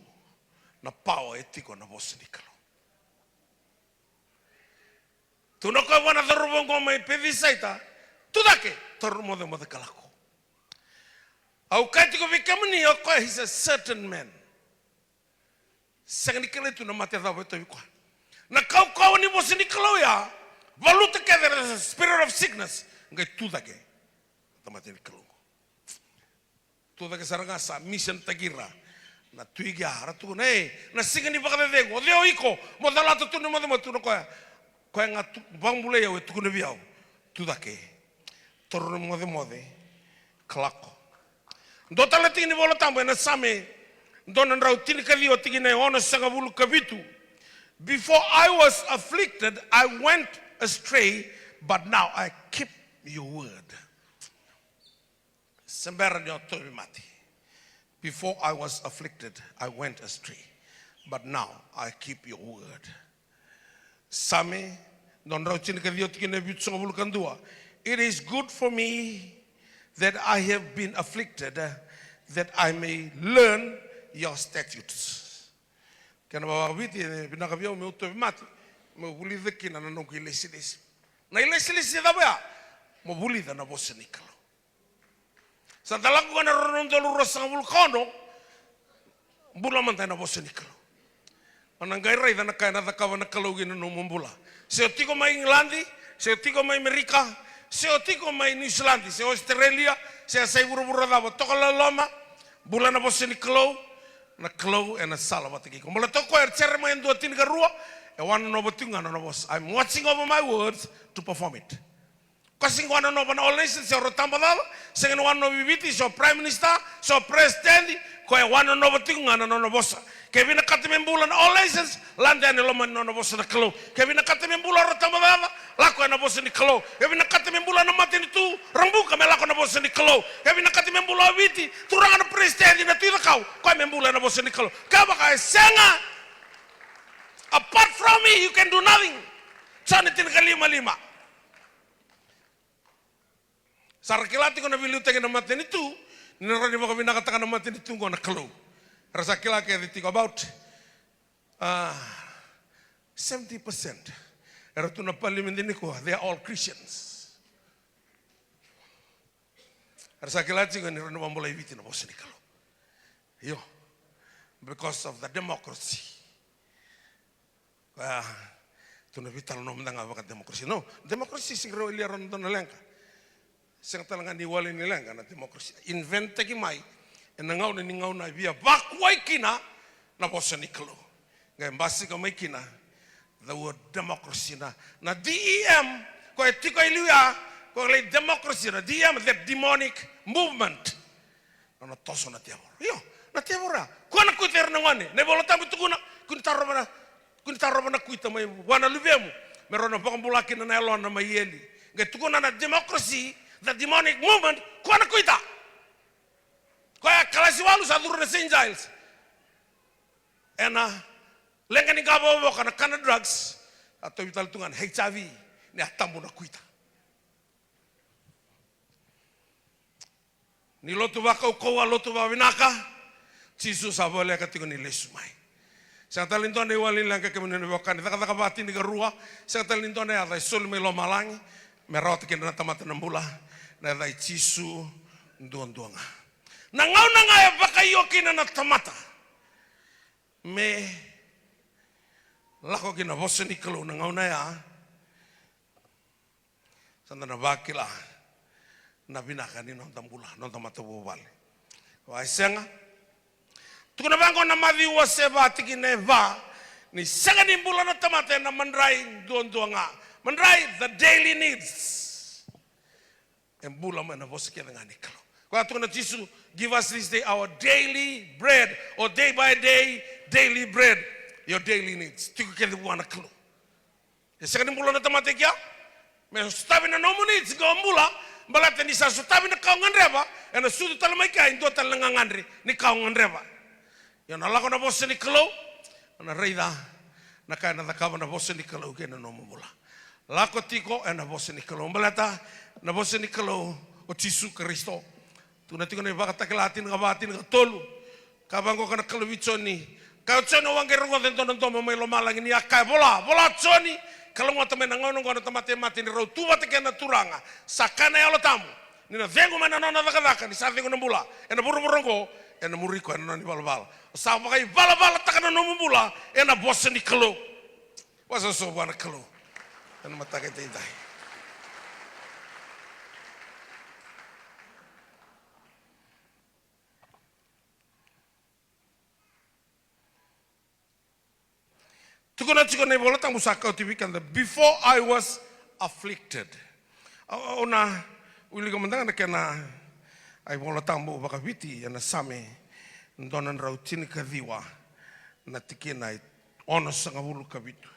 na pau etiko na bosa ni kalo. Tono ko wana dorubongo mai pedisaita. Tudake torumo de kalako. Au katiko vikamni yoko, he's a certain man. Sanga ni kale tu na mate da beto vikwa. Na kau ni bosa ni kalo ya. Valuta que there is a spirit of sickness. Ngai tudake. Tamate ni kalo. Tudake saranga sa mission tagira. Na tuiga haratu nei. Na singa ni baka dengo. Deo iko. Modala tu no modemo tu no koya. Koya nga bambule ya wetu ne biao. Tudake. Torno mode. Klako. Dota lati ni bolo tambo na same. Donan rautini kadio tigine ono sanga bulu kabitu. Before I was afflicted, I went astray, but now I keep your word. Before I was afflicted, I went astray, but now I keep your word. It is good for me that I have been afflicted, that I may learn your statutes. Kana baba viti binakavyo me uto mati me bulida kina na no kilesilis na ilesilis da ba mo bulida na bosa nikalo sa dalago kana rondo lu rosa vulcano bula manta na bosa nikalo manangai rai da na kana da kawana kalo gina no mumbula se tiko mai Englandi se tiko mai Amerika se o tiko mai New Zealand, se Australia, se sai buru-buru dava toka la loma, bulana bosse ni klo, na klo e na sala watiki. Kumala toko e cere mai ndua tini ka rua, e wana no batunga na bos. I'm watching over my words to perform it. Kasi wana no bana all nations se rotamba dava, se ngana wana no bibiti, so prime minister, so president, ko e wana no batunga na no bosa. Kevina kate membulan all nations, landa ni loma no bosa na klo. Kevina kate membulan rotamba dava, lako na bosa ni klo. Kevina kate membulan na mati ni tu, rambuka me lako na bosa ni klo. Kevina kate membulan biti, turanga na president na tuida kau, ko membulan na bosa ni klo. Kaba ka senga. Apart from me, you can do nothing. Sana tin kalima-lima. Sarakilati ko na biluta na matin itu, ninarani mo kami nakataka na matin itu ko na kalo. Rasa kilaki I think about 70%. Pero tu na palimin din ko, they are all Christians. Rasa kilati ko nirano mamulay biti na bosa ni kalo. Yo, because of the democracy. Tu na vital no mendang awakat demokrasi. No, demokrasi singro iliaron don lenka. Sing talangan ni wali ni lenka na demokrasi. Invente ki mai enangau ni ngau na via bakwai kina na bosa ni kalo. Ngai mbasi ka mai kina the word democracy na DEM ko etiko iluya ko le democracy na DEM the demonic movement. Na toso na tiavor. Yo, na tiavora. Ko na kuiter na ngane. Ne bolota bitukuna kun taro na kuita mai wana luvemu merona pakambulaki na elon na mayeli ngai tukuna na democracy the demonic movement ko na kuita ko ya kalasi walu sa duru na St. Giles ena lenga ni gabo kana kana drugs atau vital tungan HIV ni atambu na kuita ni lotu waka ukowa lotu wa winaka Jesus avole katiko ni lesumai. Sa talintone walin lang kami niwakan. Taka batin ni garua. Sa talintone ada sul me lo malang. Merot kin na tamata ng mula. Na dai chisu duang-duanga. Nangaw na nga bakayo kin na tamata. Me lako kin na bosa ni kalo nangaw na ya. Sanda na bakila. Na binaka ni non tambula. Non tamata bubal. Wa senga. Tukuna bango na mavi wa seba tiki neva ni sanga ni mbula na tamate na mandrai duang-duanga. Mandrai the daily needs. And mbula mana bosike na ngani kalo. Kwa tukuna Jesus give us this day our daily bread or day by day daily bread your daily needs. Tiku kele buana kalo. Sanga ni mbula na tamate kia me stabi na nomu needs go mbula balate ni sa stabi na kau nganreba ena sudu talamai kai ndo talangangandri ni kau nganreba. Yo na lako na bosa ni kalo, na reida na kaya na takaba na bosa ni kalo kaya na nomumula. Lako tiko na bosa ni kalo. Mbalata na bosa ni kalo o Jesu Kristo. Tuna tiko na ibaka takilatin nga batin nga tolu. Kabango ka na kalawitsoni. Kaya tsoni wangerungo dento ng tomo may lumalang ini akay. Bola tsoni. Kalungo tamay nangonong ko na tamate-mate ni raw. Tuwa tike na turanga. Sakana yalo tamu. Nina vengo man na nakadaka. Ni sa vengo ng bula. E na buru-burong ko. E na muriko e na ni balabala. Sa makay balabala taka na nomumula. E na bosa ni kalo. Wasa soba na kalo. E na matakay tayo. Tukuna na ibola tang musaka utibikan before I was afflicted. Ona uli kamandang na kena ay bola tang bu bakabiti na same ndonan rautin kadiwa na tikinay onos sa ngabulu kabitu.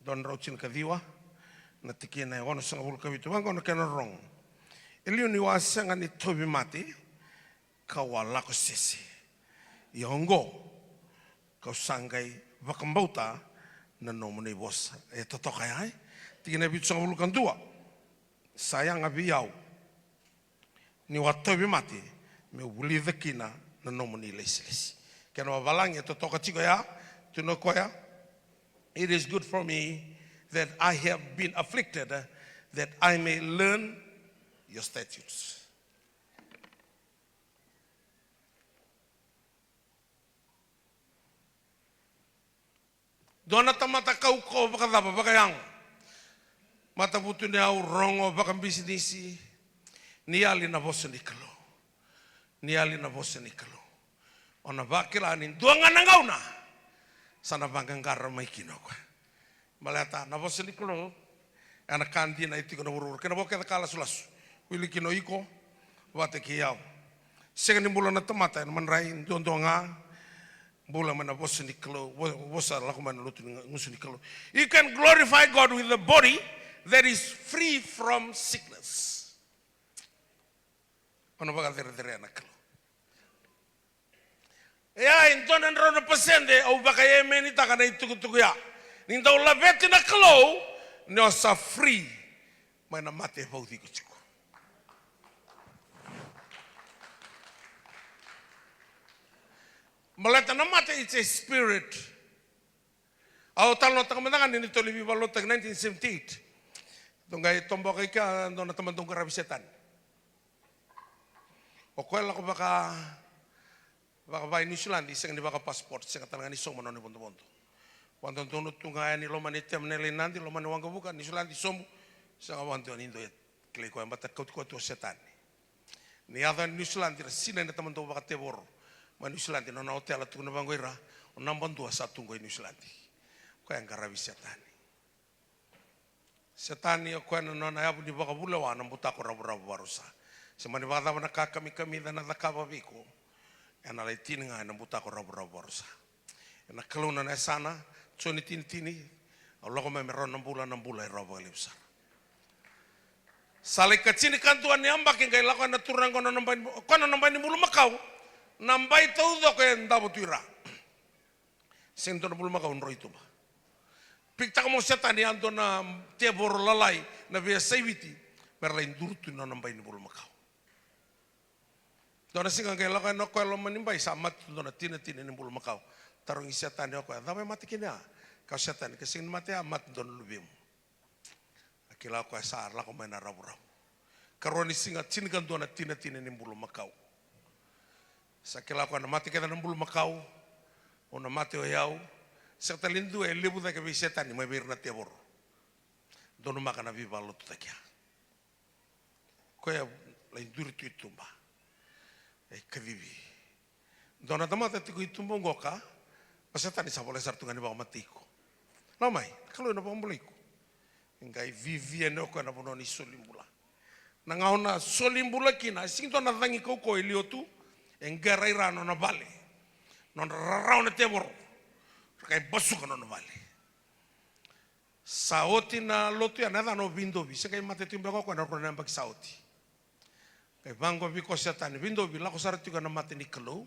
Don rautin kadiwa na tikinay onos sa ngabulu kabitu. Wango na kena wrong. Iliyo ni wasa nga ni tobi mati kawala ko sisi. Yongo kausangay vakambauta na nomone bosa e totoka ai tigina bitu ngabulu kandua sayang abiau ni watobi mati me uli dekina na nomone lesilesi kana walang e totoka chigo ya tuno koya it is good for me that I have been afflicted that I may learn your statutes. Dona tamata kau ko bakadaba bakayang. Mata putu ni au rongo baka bisnisi. Ni ali na vosa ni kalo. Ni ali na vosa ni kalo. Ona bakila ni duanga nangauna. Sana bangangara mai kino kwa. Malata na vosa ni kalo. Ana kandi na iti kono urur. Kena boke kala sulasu. Wili kino iko. Wate ki yau. Sega ni bula na tomata. Man rai duanga. Bula mana vosa ni kalo. Vosa laku mana lutu ngusu ni kalo. You can glorify God with the body that is free from sickness. Ono baga tere na kalo. Ya então andro na pasende au baka yeme ni taka na itukutuku ya. Nintau labeti na kalo ni osa free. Mana mate vauti kuchiko. Maleta na mate it's a spirit. Au talo takamandangan ni toli vivalota 1978. Tungai tombo kai ka dona tamandong karabi setan. O kwela ko baka vai New Zealand isang ni baka passport sing katangan isong manon ni bondo. Wando tunut tungai ni loma ni tem nele nandi loma ni wanga buka New Zealand isom sa wando ni ndo kle ko ambata ko to setan. Ni ada New Zealand ira sina ni tamandong baka tebor. Ma New Zealand no na hotel tu na bangoira o nambandu sa tungo New Zealand. Ko yang karabi setan. Setani o kwena nona yabu ni baka bula wana mbutako rabu warusa. Semani baka wana kakami na nakaba viko. Ena lai tini nga na mbutako rabu warusa. Ena kaluna na sana, tsoni tini. Au loko me meron nambula i rabu alipsa. Salai kacini kantuan ni ambak yang kai lako na turang kono nambai ni bulu makau. Nambai tau do kaya ndabu tuira. Sento na bulu makau nro itu ba. Pikta kamo setan ni ando na tebor lalai na via saiviti merlain durtu na nambai ni bulu makau. Dona singa kaya lakai no koe lo manimbai samat dona tina ni bulu makau. Tarungi setan ni ako dame mati kina kau setan ke sing mati amat dona lubimu. Akila ko sa la ko mena rabu. Karoni singa cinkan dona tina ni bulu makau. Sakila ko na mati kita na bulu makau. Ona mati o yau. Serta lindu e lebu da ke setan ni mai na tebor. Dono makana viva lo tutakia. Ko ya la induri tu itumba. E kadivi. Dona tamata tiku itumba ngoka. Setan ni sabole sartu ngani ba matiko. Namai, kalau na pambuliku. Ngai vivi no ko na bononi solimbula. Na ngaona solimbula kina sing to na tangi ko iliotu engarai rano na vale. Non rarau na tebor. Kai basuka no vale. Saoti na lotu ya nada no vindovi. Se kai mate timbe ko na rona mbaki saoti. Kai bango vi ko setan vindovi la ko sartu na mate ni kelo.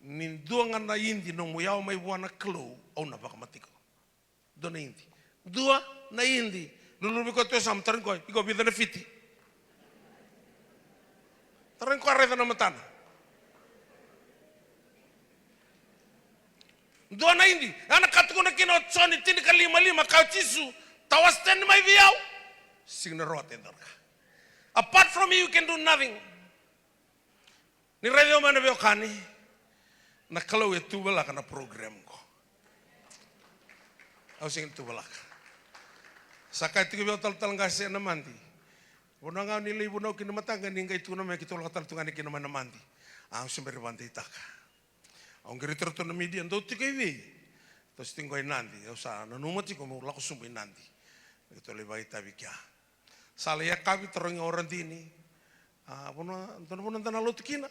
Nin duanga na indi no muyao mai buana kelo au na baka matiko. Dona indi. Dua na indi. Lulu vi ko to sam tarin ko iko vi na fiti. Tarin ko arre na matana. Dua na indi, anak katu na kino tsoni tini ka lima kau tisu, tawas ten mai viau, sing na rote darka. Apart from you can do nothing. Ni radio mana vio kani, na kalau itu bala kana program ko. Au sing itu bala. Sakai tu vio tal ngase na mandi. Bonanga ni libu no kino matanga ninga itu na me kitol tal tungani kino mana mandi. Au sembere bandi taka. Ang geriter to na media ndo tikiwi. Tos tinggoy nandi, o sa nanumati ko mo lako sumbi nandi. Ito lebay tabi kya. Sala ya kabi terong orang dini. Bono ndan na lotkina.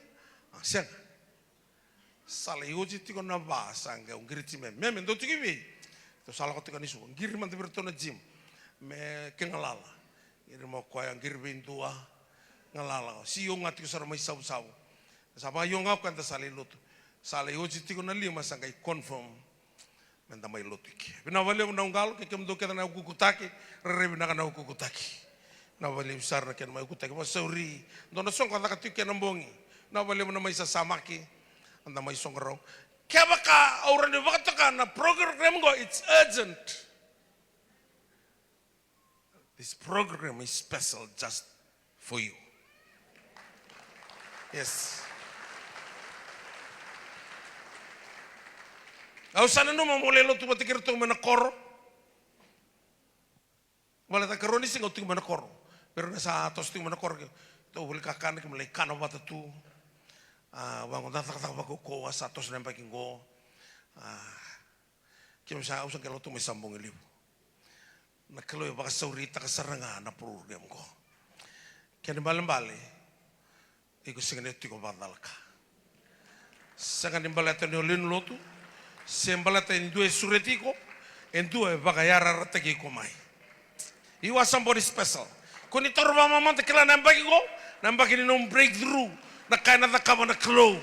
Siang. Sala yuji tiko na basa nga ang geriti me ndo tikiwi. To sala ko tikani su. Ngiri man tiber to na gym. Me kengalala. Ngiri mo ko ang girbin dua ngalala. Siyo ngati ko sa may saw-saw. Saba yung ako kanta sala luto. Sala hoje tiko na lima sangai confirm menda mai lotiki. Bina vale una ungal ke kem do ke na ukukutaki re bina kana ukukutaki. Na vale usar na ken mai ukutaki ma sauri. Dona song kata katu ke nambongi. Na vale una mai sasamaki anda mai songro. Kaya baka orang di waktu kana program go it's urgent. This program is special just for you. Yes. Au sana no mamole lo tu batikir tu mena koro. Wala ta karoni singa uting mana kor. Pero nasa atos ting mana kor. To uli kakan ke mulai kano bata tu. Wangon ta tak baku ko sa atos nempa kingo. Kim sa usang kelo tu may sambong iliw. Nakaloy baka saurita kasaranga na program ko. Kaya nimbali iko singa neto ko badal ka. Sanga nimbali ato ni olin lotu. Sembalata in due suretiko. En due baka yara ratagi ko mai. You are somebody special. Kung itoro ba mamanta kila nambagi ko, nambagi ni nung breakthrough, nakaya na nakama na klow.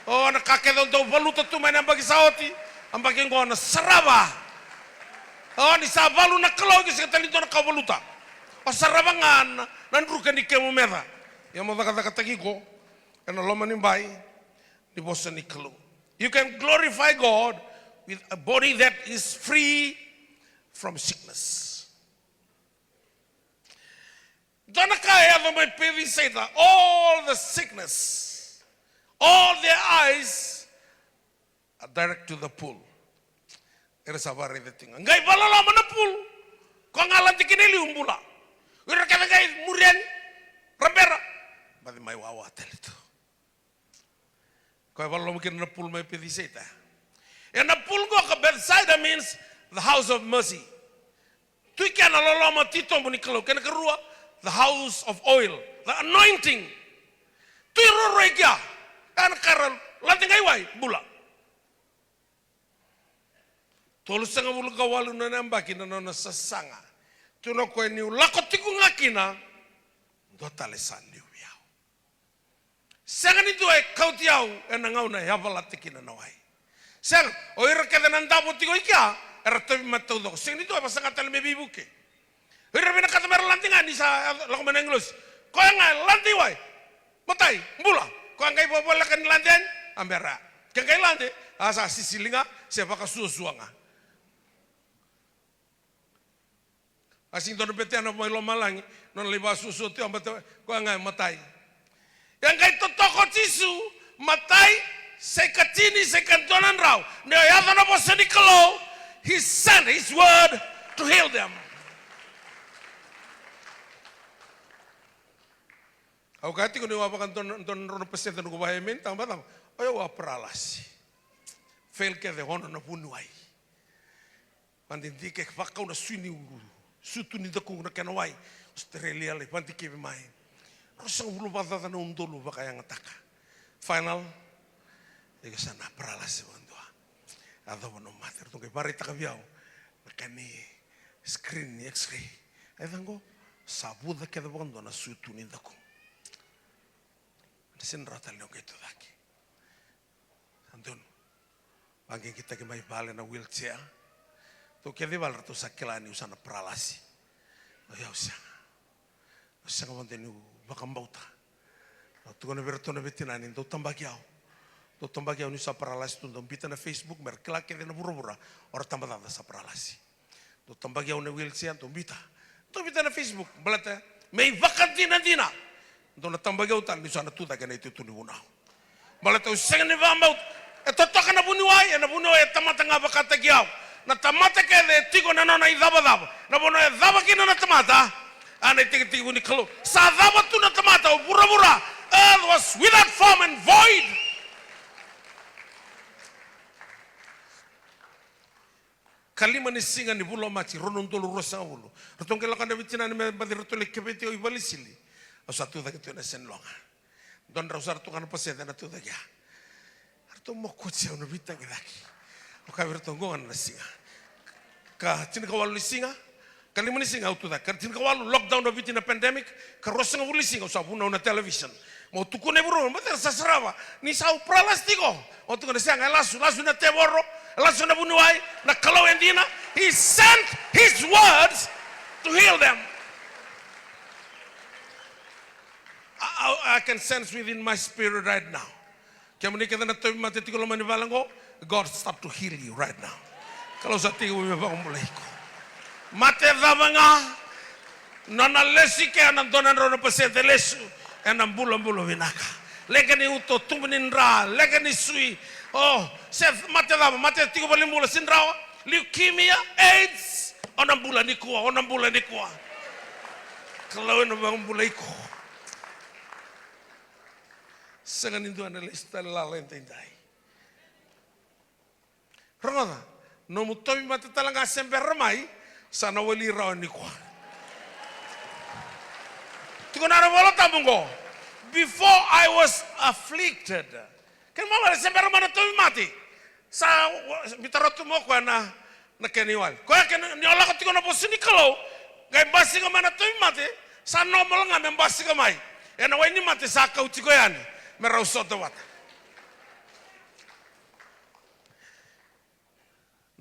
O nakakedol daw baluta tumay nambagi sa oti, ang baging ko na saraba. O ni sa balu na klow, kasi katalito na kabaluta. O sarabangan, nandruka ni kemo meda. Yung mga katagi ko, and aloma ni bay, ni bosa ni klow. You can glorify God with a body that is free from sickness. Danakaya may pili say that all the sickness, all their eyes are direct to the pool. Ere sabari the thing. Ngai balala mana pool. Ko ngalan tikinili umbula. Ira kada ngai murian rambera. Badi mai wawa telito. Ko balala mungkin na pool may pili say that. And the pool go ka Bethsaida means the house of mercy. Tu kana lolo matito munikalo kana kerua. The house of oil, the anointing. Tuiro regia, kan karal lanting aiwai bula. Tolu sanga bulu kawalu na nambaki na nona sasanga. Tuno ko eniu lakotiku ngakina, dotale sandiu yao. Sanga ni tuai kautiau enangau na yabalatiki na nawai. Sang oira kada nandapo tiko ikia, era tobi mataudo. Sanga ni tuai pasanga tali mebibuke. Ira bina kata mer lantingan di sa lako menenglos. Ko nga lanti wai. Matai mbula. Ko ngai bobola kan lanten ambera. Kai lante asa sisilinga siapa ka susuanga. Asing don bete na mo lo malangi non liba susu ti ambete ko ngai matai. Yang kai totoko tisu matai sekatini sekantonan raw. Ne ya na bo seniklo. He sent his word to heal them. Aku kati ko ni wapakan ton rono pesete no kubahe men tang batang. Oyo wa pralasi. Fail ke de hono no punuai. Pandinti ke fakau na suni sutu ni daku na kenawai. Australia le panti ke mai. Rosang bulu batata na undolo baka yang ataka. Final. Ega sana pralasi bandua. Ado no mater to ke barita ka biao. Nakani screen ni x-ray. Ai dango sabuda ke de bondo na sutu ni daku. Sin rata leo que todo aquí. Anton, bangin kita ke mai bale na wheelchair. To ke de bal rato sakelani usana pralasi. Ya usang. Usang montenu bakambauta. Tu kono berto na betina ni do tambagiao. Do tambagiao ni sa pralasi tu bita na Facebook mer kela ke na burubura or tambada sa pralasi. Do tambagiao na wheelchair tu bita. Tu bita na Facebook balata mai vakantina dina. Então na tambagi o tal bisa na tuda kena itu tuni bunau. Malah tahu sengen ni vambau. Itu tak na bunuai, na bunuai tamata ngapa kata kiau. Na tamata kene tigo na nona idaba daba. Na bunuai daba kena na tamata. Ane tigo ni kalau. Sa daba tu na tamata o bura. Earth was without form and void. Kalima ni singa ni bulo mati ronon tolu rosa bulo. Rotong kelakan na bitina ni mbadi rotole kebeti o ibalisili. O sa tuda que tiene senlonga. Don rausar tu kan paseda na tuda ya. Arto mo kutsia no bita gidaki. O ka berto ngon na singa. Ka tin ka walu singa. Ka limani singa tuda. Ka tin ka walu lockdown no bita na pandemic. Ka rosanga wuli singa sa buna na television. Mo tu kone bro, mata sa sarava. Ni sa pralastico. O tu kone singa lasu na teborro. Lasu na bunuai na kalau endina. He sent his words to heal them. I can sense within my spirit right now. God start to heal you right now. Kalau sa tingin mo ba mulai ko. Mate dabanga nona lesi ke anandonan rono pasente lesu enam bulan vinaka. Legani uto tuminin ra, legani sui. Oh, se mate daba, mate tigo balimbulo sindrawa, leukemia, AIDS, Onam bulan ikua. Kalau bang bulai ko. Sangan itu adalah istilah lain tindai. Rangga, nomu tomi mati talang asember ramai, sana wali rawan ikua. Tukunara wala tamungo. Before I was afflicted. Kan mama asember mana tomi mati. Sa bitaro tumo ko na keniwal. Ko ken nyola ko tikona posini kalau gai basi ka mana tomi mati. Sa normal nga membasi ka mai. Ena wani mati sa ka utiko yani. Merau soto wat.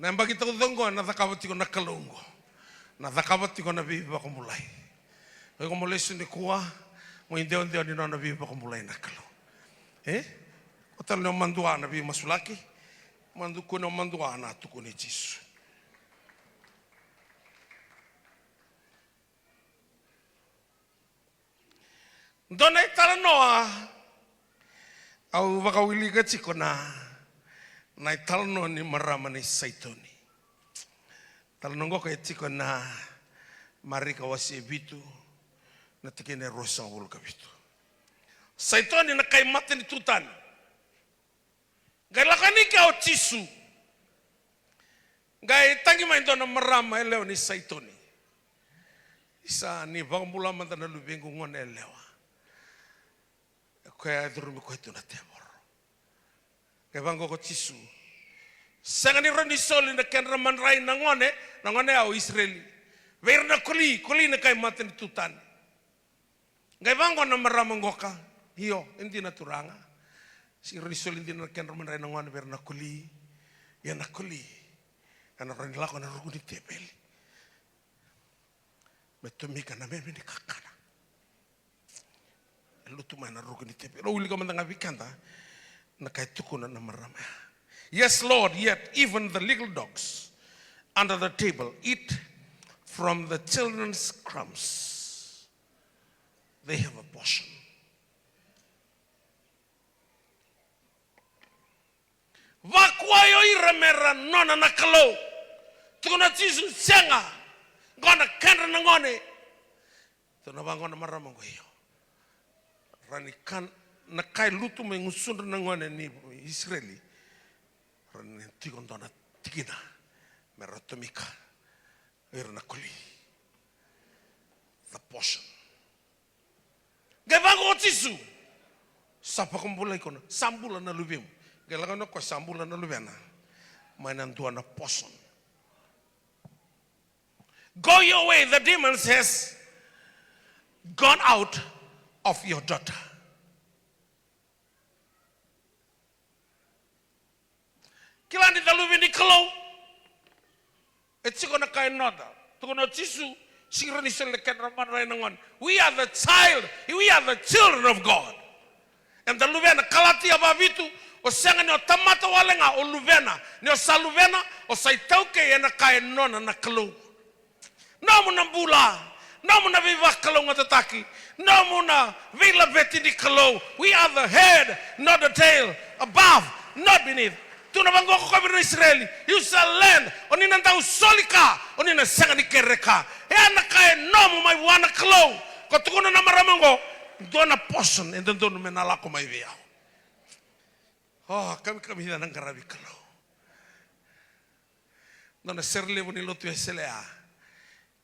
Namba kita udongo na takawati ko na kalungo. Na takawati ko na bibi ko mulai. Ko mulai sini kuwa mo indeo ni na bibi ko mulai na kalo. Otal no mandua na bibi masulaki. Mandu ko no mandua na tu ko ni Yesu. Dona itala noa au wakawili gachiko na itala no ni marama ni saitoni. Tala nongo ka itiko na marika wasi bitu na tikene rosa wul ka bitu. Saitoni na kay mate ni tutan. Gai lakani ka o Yesu. Gai tangi main dona marama eleo ni saitoni. Isa ni bangmula mantana lubengu ngone elewa. Kaya durumi ko itu na temor. Kaya bangko ko Yesu. Sangani roni soli na kenra manrai nangone au Israeli. Verna kuli na kay maten tutan. Kaya bangko na maramangoka. Hiyo, hindi na turanga. Si roni soli hindi na kenra manrai nangone verna kuli. Yan na kuli. Yan na roni lako na ruguni tebeli. Metumika na meme ni kakana. Yes, Lord, yet even the little dogs under the table eat from the children's crumbs. They have a portion. Wakwayo iramera nona nakalo. Tukuna Yesu senga. Ngona kanda ngone. Tunabangona maramango hiyo. Rani kan nakai lutu mengusun nangone ni Israeli. Rani tikon dona tikina meratomika irna kuli. The portion. Gavango Yesu. Sapa kumbula ikona sambula na lubim. Galagano ko sambula na lubena. Mainan na portion. Go your way, the demons has gone out of your daughter. Kila ni dalubi ni kalau. Etsi kona kai nota. Tukona Yesu sira ni selekan raman rainangon. We are the child. We are the children of God. And daluvena kalati ababitu o senga ni o tamata walenga o luvena ni o saluvena o saitauke ena kai nona na kalau. Namu nambula. Namu na viva kalau ngatataki. Namu na vila beti ni kalau. We are the head, not the tail. Above, not beneath. Tuna bango ko kabir Israeli. You shall land. Oni nanta usolika. Oni na sanga ni kereka. Ya nakae namu mai wana kalau. Ko tukuna na maramango. Dona portion and then dona menala ko mai via. Oh, kami hina nang karabi kalau. Dona serle boni lotu eselea.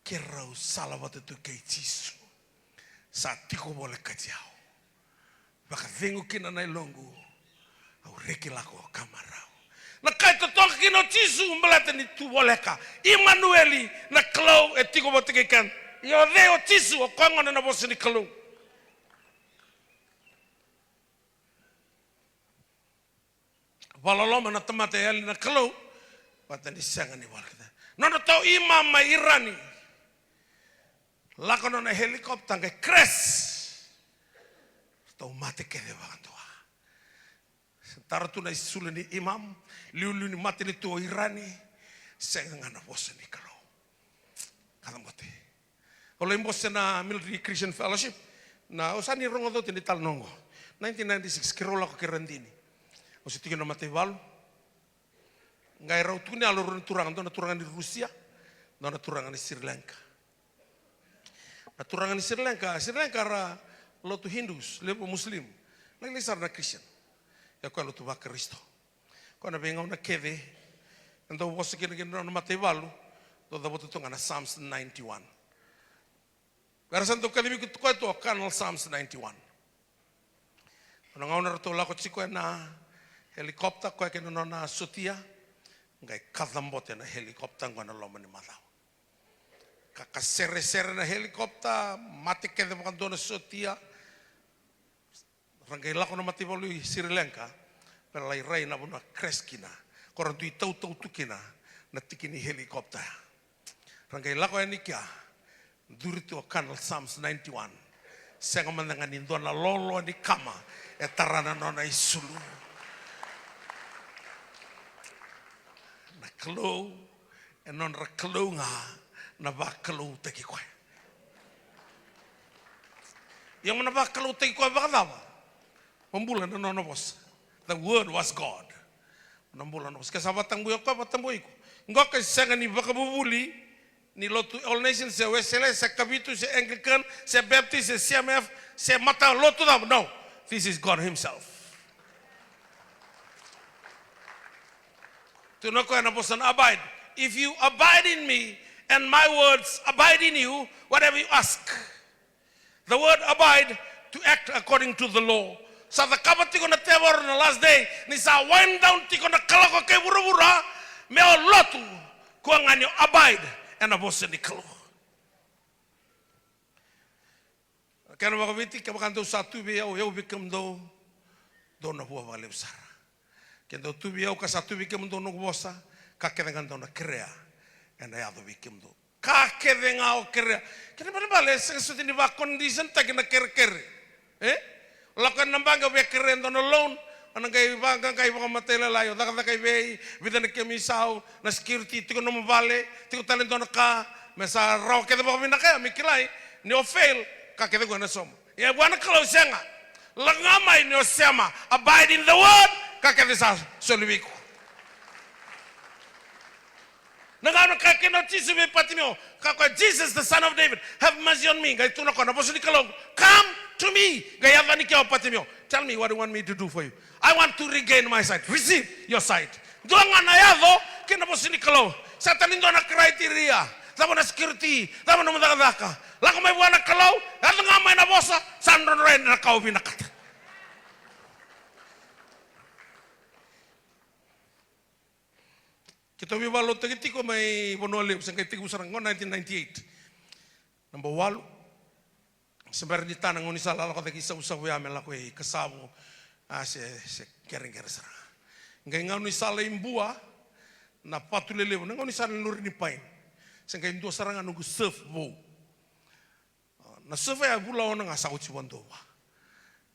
Kerau salawat itu kay Yesu. Sa tiko boleh kajau. Baka vengu kina na ilongu. Au reki lako kamarau. Na kai totoka kino Yesu umbelata ni tu boleh ka. Immanueli na kalau etiko bote kan. Yo deo Yesu o kongo na bosi ni kalau. Waloloma na tamate yali na kalau. Patani sanga ni walkata. Nono tau imam mai irani. Lakono na helikopter ke crash. Tau mate ke de bagantoa. Sentara tu na isule ni imam, liulu ni mate ni tu irani, senga ngana bosa ni kalau. Kada mate. Oleh bosa na Military Christian Fellowship, na osani rongo do ni tal nongo. 1996 kirola ko kerandini. Osi tiga na mate walu. Ngai rau tu ni alur turangan do na turangan di Rusia. Nona turangan di Sri Lanka. Na turangan di Sri Lanka ra lo tu Hindus, lepo Muslim. Lagi sarna Christian. Ya ko lo tu va Kristo. Ko na benga na kede. Ando wosu kene na mate valu. Do da botu tunga na Psalms 91. Gara santo kadimi ku ko to kanal Psalms 91. Ona ngauna to la ko chiko na helikopter ko ke no na sotia. Ngai kadambote na helikopter ngana lo mani madau. Kaka sere na helikopter mate ke de bukan dona sotia. Rangai lako na mati bolu Sri Lanka. Pero lai rai na bona kreskina. Koran tu tau tukina na tikini helikopter. Rangai lako ya nikia. Duritu kanal Psalms 91. Senga mandangan indona lolo ni kama. Etarana nona isulu. Na kelo enon ra kelo nga na ba kelo teki koe. Yang mana ba kelo teki koe ba kadama? Membulan na nona bos. The word was God. Membulan bos. Kasabatang buyo ko batang buyo ko. Ngok kasi senga ni baka bubuli ni lotu All Nations se Wesley se Kabitu se Anglican se Baptist se CMF se mata lotu dam. No. This is God himself. To know abide. If you abide in me and my words abide in you, whatever you ask. The word abide to act according to the law. Sa the kabati ko na tewar na last day ni sa wind down ti ko na kalako kay bura-bura meo lotu ko ang anyo abide and abose ni kalo. Kaya makabiti ka makanto sa tubi eu bikam do na buwa vale usara. Kendo tubi au ka sa tubi kam do no bosa ka kedengan do na krea and ya do bikim do ka kedenga o krea kene bale se so tini ba condition ta kena ker lakan nambanga be keren do no loan anang kay banga kay baka matela layo da kay be bidan ke misao na security tiko no vale tiko talento na ka mesa raw ke ba minaka mikilai ni o fail ka ke go na som ya buana kalo senga langamay ni o sema abide in the word kakadisa solubiko. Nagano kakeno Jesus be patimio. Kako Jesus the son of David, have mercy on me. Gai tuna kona posuli kalong. Come to me. Gai avani kia patimio. Tell me what you want me to do for you. I want to regain my sight. Receive your sight. Doanga na yado kena posuli kalong. Satanindo na criteria. Damo na security. Damo na mudakadaka. Lako may buwana kalong. Ato nga may nabosa. Sandron rin na kaubi nakata. Kita viva lo tegitiko may bonole sangkay tigo sarang 1998. Number 8. Sebenarnya di tanang ngoni sala ko tagi sa usaw ya mela ko kasabo se kering sarang. Ngai ngoni sala imbua na patulele ngoni sala lur ni pain. Sangkay ndo sarang anu surf bo. Na surf ya bula ona nga sa uchi bondo.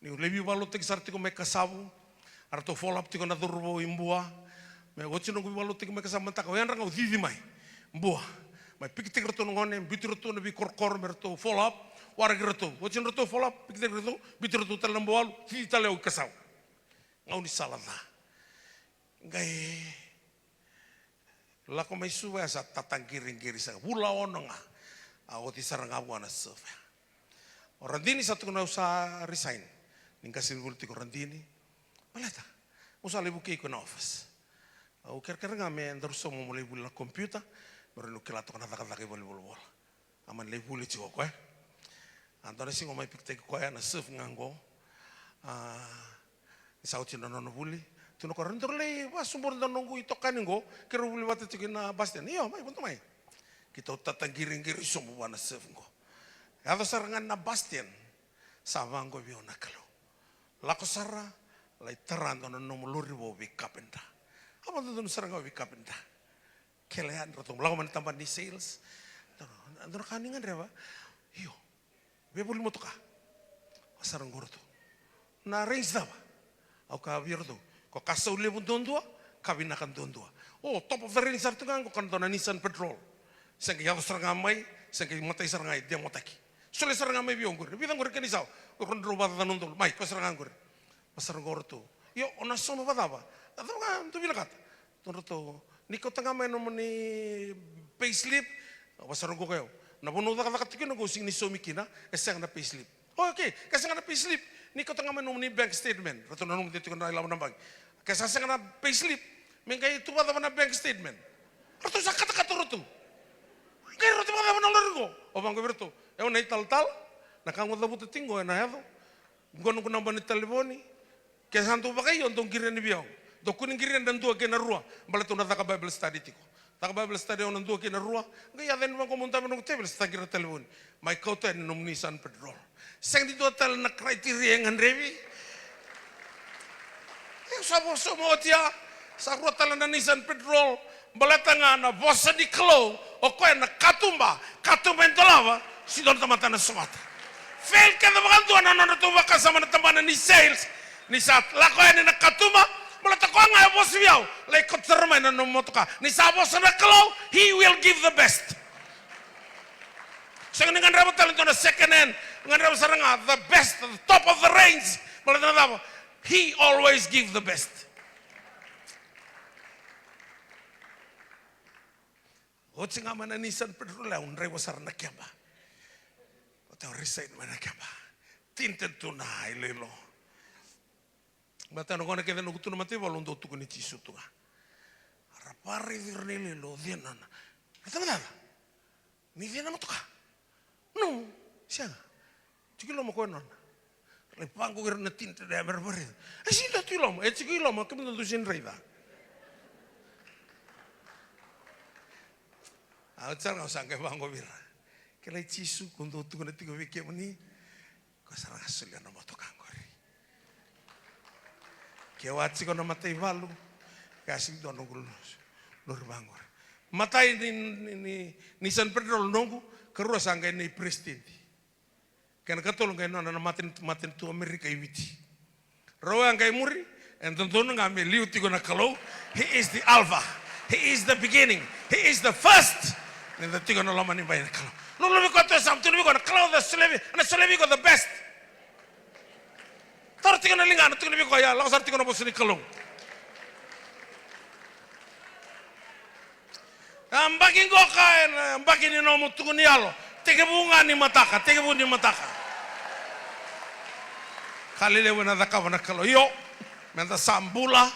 Ni lebi valo tagi sartiko may kasabo arto follow up tiko na durbo imbua. Me wochi no kuwalo tik me kasama ta ko yan ranga udidi mai mboa mai pikiti roto ngone bitiroto na bi korkor merto follow up wara groto wochi roto follow up pikiti roto bitiroto tal mboal fi tale o kasaw ngauni salada ngai la ko mai suwa sa tatangkiring-kiri sa bula ononga a oti saranga buana sofa orandini satu na usa resign ningkasi gulti ko randini malata usa lebuki ko na office. O kira-kira nga may andaruso mo mulai bula komputer, meron kilato ka natakataki bol-bol-bol. Aman lay buli chigo ko Ando na singo may piktek ko na surf ngango. Isauti na nono buli. Tuno ko render lay sumbor na nunggu ito kaningo, kira buli bata chigo na bastian. Iyo, may punto may. Kita tatanggiring-giri sumuwa na surf ngo. Kaya sarangan na bastian, sama ngo biyo nakalo. Lako sara, lay tarando na numuluri wo kapenda. Apa tu sarang kau kapenda? Kelehan roto, lagu mana tambah ni sales. Andor kaningan reva, iyo, bebuli motoka, sarang goroto. Na range dava, au kabir tu, kau kasau lebun dondua, kabinakan dondua. Oh, top of the range sartu kan, kau kan dona Nissan petrol. Sengke jatuh sarang amai, sengke matai sarang ai dia motaki. Sole sarang amai bionggur, bilang gor kenisau, kau kan robat tanundul, mai kau sarang anggur, sarang goroto. Yo, onasono badava. Atau kan tu bilang kata, tu niko tengah main nomor ni payslip Wasarong ko kayo. Napuno ka katikin ko sing ni somikina, esang na payslip. Okay, kasi nga na payslip, ni ko tanga manum ni bank statement. Rato nanong dito ko na ilaw ng bank. Kasi sa nga na payslip, may kayo tuwa na bank statement. Rato sa kata-katuro to. Kaya rato mga naman ang ko. O bang gobierno, ewan na ital-tal, nakangod na buto tingo, na yato. Gunong ko naman ni telefoni. Kaya santo ba kayo, antong girin ni biyaw. Do kuning girin dan tua kena rua, balato na taka Bible study tiko. Taka Bible study on tua kena rua, gaya den man komunta menung table sta gira telefon. Mai kauta ni nom Nissan petrol. Seng di total na kriteria ngan revi. Sabo somo tia, sa rua tala na Nissan petrol, balata nga na bosa di klo, o ko na katumba entolava, si don tamata na somata. Fail ka na mga doon na tuwa kasama na tambanan ni sales, ni sa lako yan na katuma, malata ko nga bos biyaw, like kotsarmay na numoto ka, ni sa bos na klo, he will give the best. So nga nga rabo talento na second hand, nga rabo saranga, the best, the top of the range, malata na dabo, he always give the best. Otsi nga man na Nissan petrol, unray wasar na kya ba? Otang resign man na kya ba? Tinted to na ililo. Matano ko na kaya nuguto na mati walong do tuko ni Chisu to. Arapari dirnili lo dianan. Ata madala. Ni dianan mo to ka. No, siya. Chikilo mo ko non. Lepang ko na tinted na berberi. Sila tilo mo, chikilo mo kami do sin reida. Atsar nga sangke bango bira. Kala Chisu kundo tuko na tigo wiki mani. Ko sarang asulian na mo to kangori. Kaya watsi ko na matay valu, kasi doon nung lurbangor. Matay ni San Pedro nunggu, karua sanggay ni presidente. Kaya nakatulong kayo na matin to Amerika ibiti. Rawa ang kay muri, and doon nga may liuti ko na kalaw, he is the alpha, he is the beginning, he is the first. And the tigo na laman ni bayan na kalaw. Lulubi ko ito sa amtunubi ko na kalaw the slevi ko the best. Taro tiga na lingan, tiga na biko kaya, lakas tiga na po sini kalong. Ang baging ko kain, ang baging ni nomo tuko ni alo, tiga bunga ni mataka, tiga bunga ni mataka. Kalilewa na dakawa na kalo, yo, menta sambula,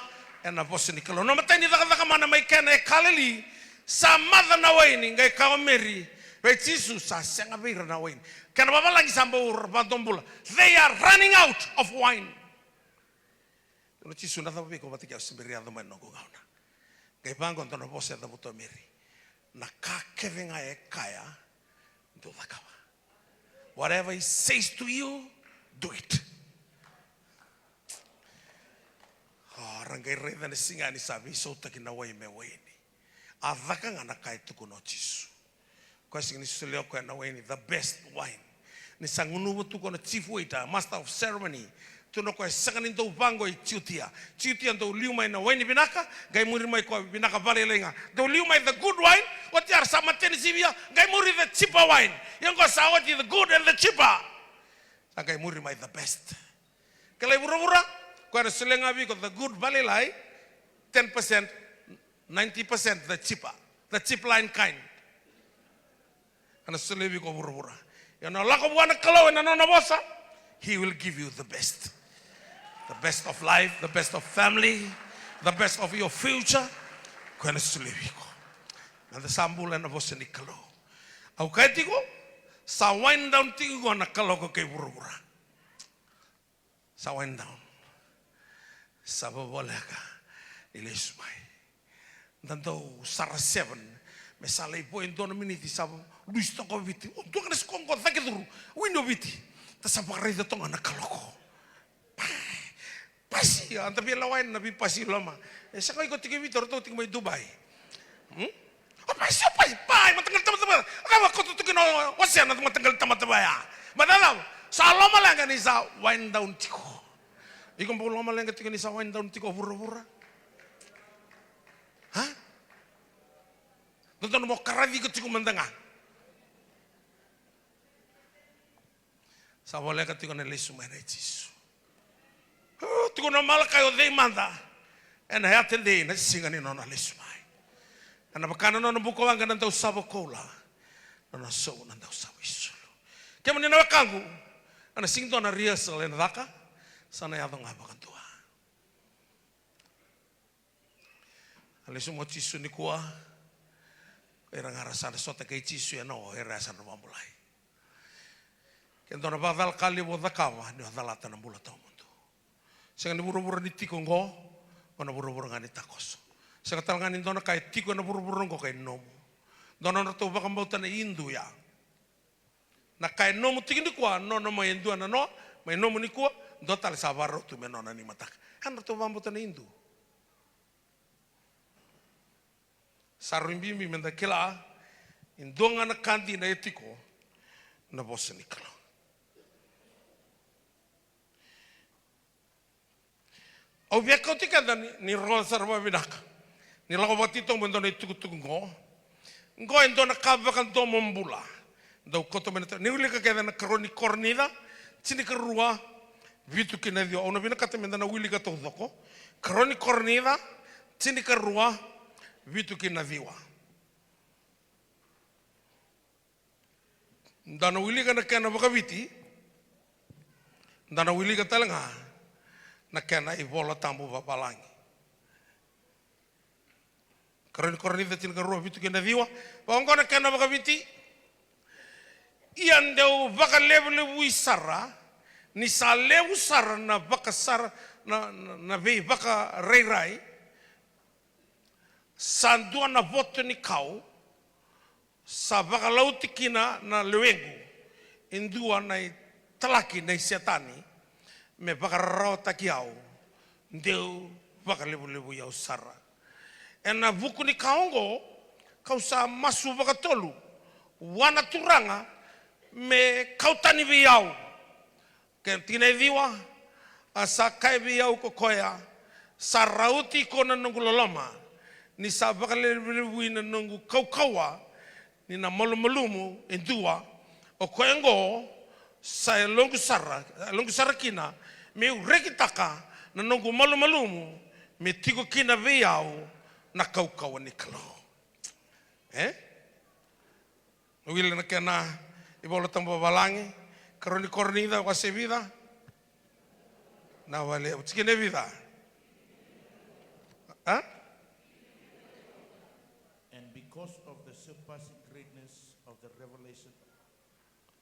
na po sini kalong. No matay ni daka mana may kena kalili, sa mother na waini, ngay kawameri, may Chisu sa sengabira na waini. Kenapa lagi sampai berpatombula? They are running out of wine. Kalau Chisu nada tapi kau batik sendiri ada main nongko kau na. Kau bangun tanpa bos ada butuh meri. Nak kakek ngai kaya, itu tak kau. Whatever he says to you, do it. Orang kaya reda ni singa ni sabi so tak kena wai me wai ni. Ada kan anak kaya tu kuno Chisu. Kasi ni sulio ko na wine the best wine. Ni sangunubo tu ko na chief waiter, master of ceremony. Tu no ko sanganin to bango I chutia. Chutia to liumay na wine binaka, gay muri may ko binaka vale lenga. Do liumay the good wine, what yar sama tenisibia, gay muri the cheaper wine. Yang ko sawat the good and the cheaper. Sa gay muri may the best. Kalay bura-bura, ko na sulenga bi ko the good vale lai 10%, 90% the cheaper. The cheap line kind. Ana selebi ko bura-bura. Yan Allah ko buwan kalau na bosa, he will give you the best. The best of life, the best of family, the best of your future. Ko ana selebi ko. Na sambulan na bosa ni kalau. Au kay tigo sa wind down tigo na kalau ko kay bura-bura. Sa wind down. Sa bobola ka ilismay. Nanto Sara 7 Mesalai po endo na miniti sabo Luis toko viti. O tu kan skongko takiduru. Window viti. Tasapakari da tonga nakaloko. Pasi anta pia lawain nabi pasi lama. Saka iko tiki viti orto tiki mai Dubai. O pasi pai matanggal tama-tama. Akawa ko tu tiki no wasian na matanggal tama-tama ya. Madalaw sa lama lang ni sa wind down tiko. Iko po lama lang tiki ni sa wind down tiko bura-bura. Ha? Nonton mo karavi ko tiko mandanga. Sa boleh ka tiko na lesu mai Chisu. Tiko na mala kayo dei manda. En hayate dei na singa ni nona lesu mai. Ana bakana nona buko wanga nanta usabo kola. na so na ndau sa wisulu. Kaya mani na wakangu, ana singto na rehearsal en raka, sana ya nga bakantua. Alisu mo tisu ni kuah, era ngarasana sota kay tisu ya no, era sana mamulai. Kento na badal kali bo dakawa, ni hadalata na mula tau mundo. Sanga ni buru-buru ni tiko ngo, o na buru-buru ngani takos. Sanga talangani dona kay tiko na buru-buru ngo kay nomu. Dona na to baka mbauta na indu ya. Na kay nomu tiki ni kuah, no mai indu na no, mai nomu ni kuah, do tali sabaro tu menona ni mataka. Kan to mbauta na indu. Sarumbimbi menda kila indonga na kandi na etiko na bosa ni kala. Au via kau tika ni roa sarwa vinaka. Ni lago watito mendo na itukutuku ngo. Ngo endo na kabakan do mombula. Dau koto meneta. Ni uli ka keda na karoni kornida. Tini karua vitu kina dio. Au na vinaka te menda na uli ka tau doko. Karoni kornida. Tini karua vitu kinadhiwa. Ndana wili ka na kena wakaviti. Ndana wili ka talanga na kena ibola tambu babalangi. Karani tini karua vitu kinadhiwa. Paongo na kena wakaviti. Ian deu baka levu isara. Ni sa levu sara na baka sara na vei baka rai. Sandua na voto ni kau, sa baka lauti kina na lewengu, indua na talaki na setani, me baka rao taki au, ndeu baka lebu yau sara. E na buku ni kaongo, kau sa masu baka tolu, wana turanga, me kau tani vi au. Ken tina viwa, asa kai vi au kokoya, sa rauti kona nunguloloma, ni sa bakalelewi na nungu kaukawa ni na malumumu endua o koengo sa longu sara kina me urekitaka na nungu malumumu me tiko kina veiau na kaukawa ni kalo. Wile na kena ibola tambo balangi karoni kornida wase vida na wale utikine vida. Because of the surpassing greatness of the revelation,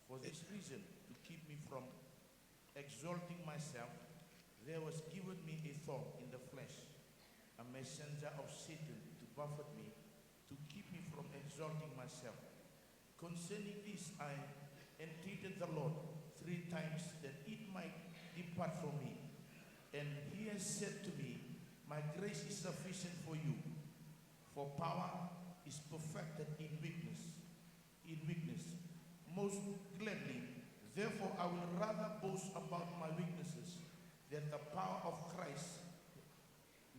for this reason, to keep me from exalting myself, there was given me a thorn in the flesh, a messenger of Satan to buffet me, to keep me from exalting myself. Concerning this, I entreated the Lord 3 times that it might depart from me. And he has said to me, my grace is sufficient for you, for power is perfected in weakness. Most gladly, therefore I will rather boast about my weaknesses, that the power of Christ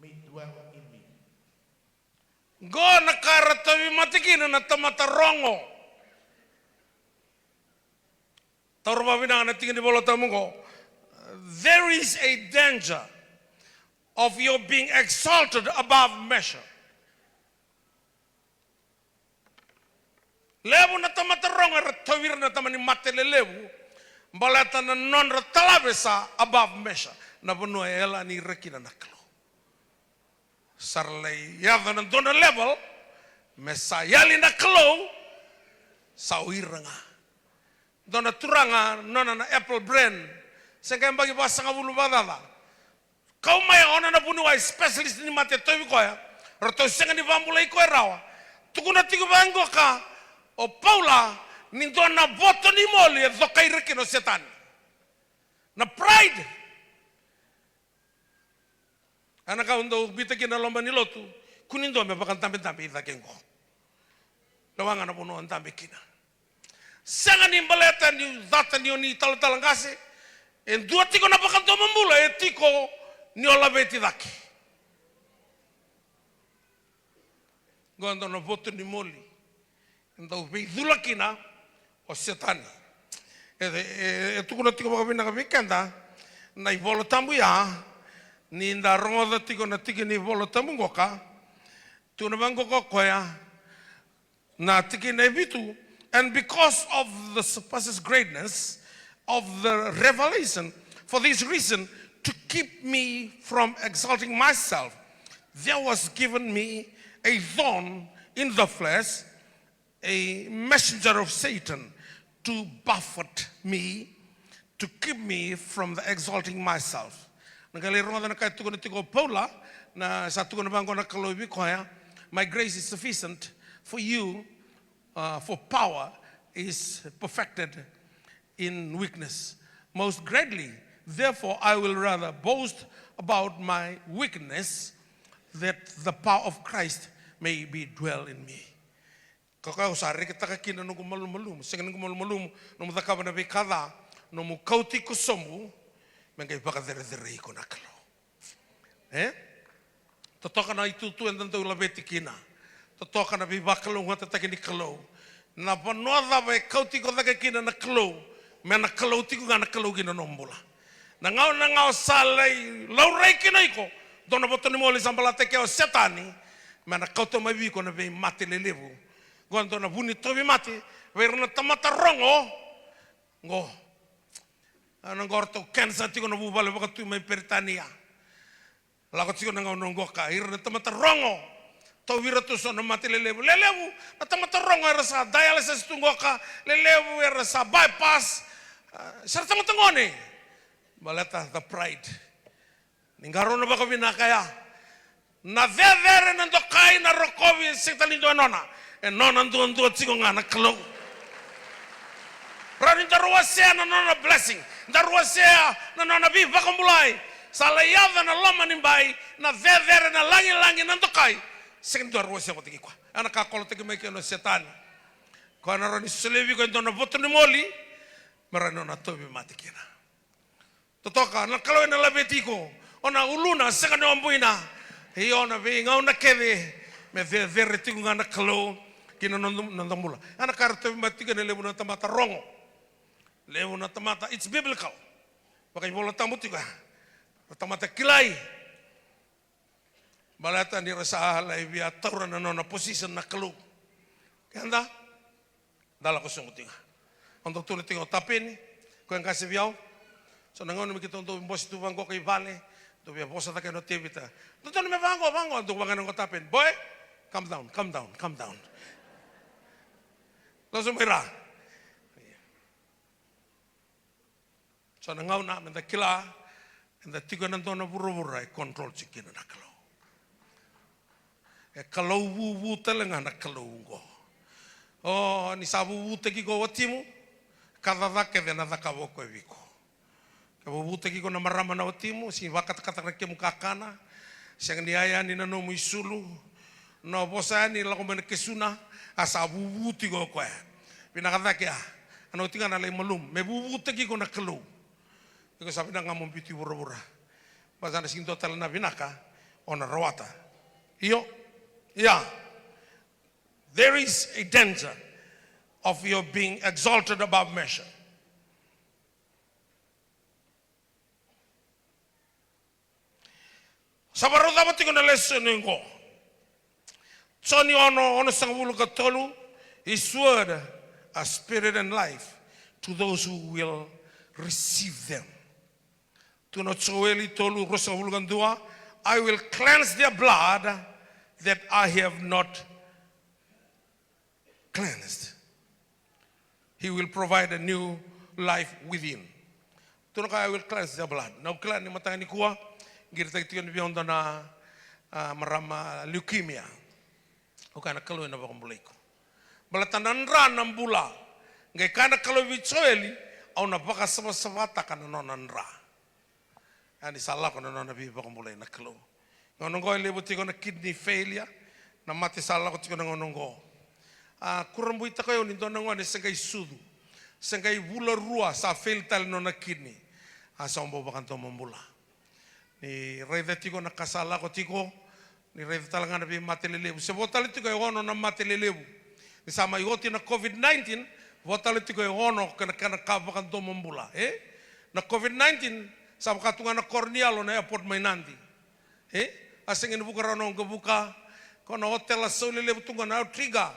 may dwell in me. Go na karatawi matikina na tamatarongo. Tarubabina na tingin di bola tamungo. There is a danger of your being exalted above measure. Lebu na tamataronga ratawir na tamani matele lebu. Balata na non ratalabesa above measure. Na buno ela ni rekina naklo. Sarlay yada na dona level. Mesa yali naklo. Sa uiranga. Dona turanga nona na apple brand. Sengkang bagi basa nga bulu badala. Kau may ona na buno ay specialist ni mate toy koya. Rato senga ni bambulay koy rawa. Tukuna tigo bango ka. O Paula nindo na voto ni moli do kay rekino setan. Na pride. Anaka undo bitaki na lomba ni lotu. Kunindo me bakan tambe ita kengo. Lawanga na puno tambe kina. Sanga ni baleta ni data ni oni talangase. En dua tiko na bakan to mambula e tiko ni ola beti daki. Gondo na voto ni moli. Então veidula kina o setani. Tukuna tiko bakabina kabikenda na ivolo tambu ya ni nda rongoda tiko na tiki ni ivolo tambu ngoka tu na bango koya na tiki na bitu And because of the surpasses greatness of the revelation, for this reason, to keep me from exalting myself, there was given me a thorn in the flesh, a messenger of Satan, to buffet me, to keep me from the exalting myself. My grace is sufficient for you, for power is perfected in weakness. Most greatly, therefore, I will rather boast about my weakness, that the power of Christ may be dwell in me. Kakao sari kita kakina nungu malum, sengen nungu malum, numu takaba na bekada, numu kauti kusomu, mengai baka dere iko nakalo. Totoka na itu tu entan tu labeti kina. Totoka na bibakalo ngata takini kalo. Na panoda be kauti ko takina na kalo, mena kalo tiku ngana kalo kina nombula. Na ngau salai laurai kina iko. Dona botoni mole sambala teke o setani, mena kauto mai biko na be mate lelevu. Quando na buni tobi mati, verna tamata rongo, ngo. Ana gorto kensa tiko na bubale baka tu mai peritania. Lago tiko na ngau ka, irna tamata rongo. To vira tu so na mati lelevu. Lelevu, na tamata rongo era sa dialysis tu ngoka, lelevu era sa bypass. Sa tamata ngone. Baleta the pride. Ningaro na baka binakaya. Na vevere na ndokai na rokovi sitalindo nona. And nona ndu tiko ngana kalo. Rani ndarua sea na nona blessing. Ndarua sea na nona bi bakamulai. Salayava na lama nimbai na vevere na langi na ndokai. Sekin ndarua sea ko tiki kwa. Ana ka kolo tiki meki no setani. Kwa na rani selevi ko ndona voto ni moli. Mara nona tobi matikina. Totoka na kalo na labetiko. Ona uluna seka no ambuina. Hi ona vi ngauna keve. Me vevere tiko ngana kalo. Kina nandamula. Ana karto matika ne lebu na tamata rongo. Lebu na tamata, it's biblical. Pakai bola tamutika. Tamata kilai. Balata ni rasa lai via taura na nona position na kalu. Kanda dala ko sumutinga. Untuk tulis tingo tapin ko yang kasih viau. So nangon mi kita untuk bos tu bangko kay vale. Tu via bosa ta kay no tevita. Tu me bangko untuk bangan ko tapin. Boy, calm down. Langsung merah. So nangau na menda kila and the tiga nantona buru-buru control chicken na kalau. Kalau wu telenga na kalau ngo. Oh ni sabu wu teki ko watimu kada ke na dakabo ko eviko. Kabo wu teki ko na marama na watimu si wakat kata ke mukakana siang niaya ni nano muisulu no bosa ni lako men kesuna asabu wu tigo ko. Pinakata kya ano tinga na lay malum me wu teki ko na kalau. Iko sabi na ngamon piti bura-bura. Basta na sinto tala na binaka ona rawata. Iyo. Yeah, there is a danger of your being exalted above measure. Sabaru dapat tinggal na lesson ngo. Soni ono sangwulu katolu, His word are spirit and life to those who will receive them. To not soeli tolu rosangwulu gandua, I will cleanse their blood that I have not cleansed. He will provide a new life within. Tunaka I will cleanse the blood. Now cleanse ni matang ni kuwa, girta itiyon beyond na marama leukemia. O kana kalo na bakumbulay ko. Balatanan ran ng bula. Ngay kana kalo vitsoeli, au na baka sabata ka nanon ra. Ani salah ko nanon na bakumbulay na kalo. Ngonongo lebuti ko na kidney failure na mati sala ko tiko na ngonongo. Kurang buita kayo nito na ngone sengay sudu. Sengay bula rua sa fail tal no na kidney. Asa umbo bakan to mambula. Ni reda tiko na kasala ko tiko ni reda talanga na bi mati lelebu. Se botal tiko ono na mati lelebu. Ni sama yoti na COVID-19 botal tiko ono kana kabakan to mambula. Na COVID-19 sa katunga na corneal na airport may nandi. Asing ini buka ranong kebuka, kono hotel asal lele betungan au triga,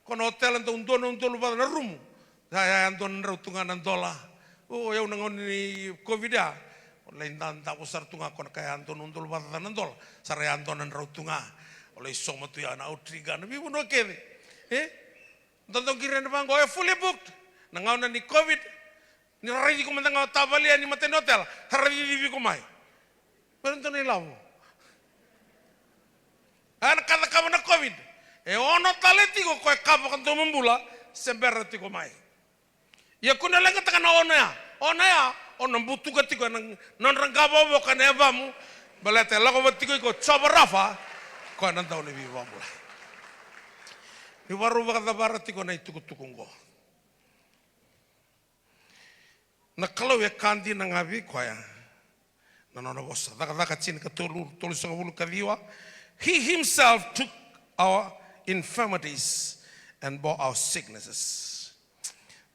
kono hotel anta undolo ba na rumu saya andon rautunga nan dola o eu nangon ni covid ya oleh nanta usar tunga kon kaya andon undolo ba nan dola sare andon nan rautunga oleh somo tu ya na utriga na bibu no kede tonton kira na bango fully booked nangaw na ni covid ni rai ko mandanga tabali ni maten hotel hari di ko mai pero tonton ilawo an kata kamu na covid ono talenti ko kapa kan to membula sember ti ko mai ya kuna lenga taka na ona ya ono butu ka tiko non rangaba bo kan evamu balete lago batiko ko chobarafa ko nan taw ni bibambula ni waru ba da barati ko na tukutukungo na kalau ya kandi na ngabi ko ya no bossa daga chin ka tolu sa bulu kadiwa he himself took our infirmities and bore our sicknesses.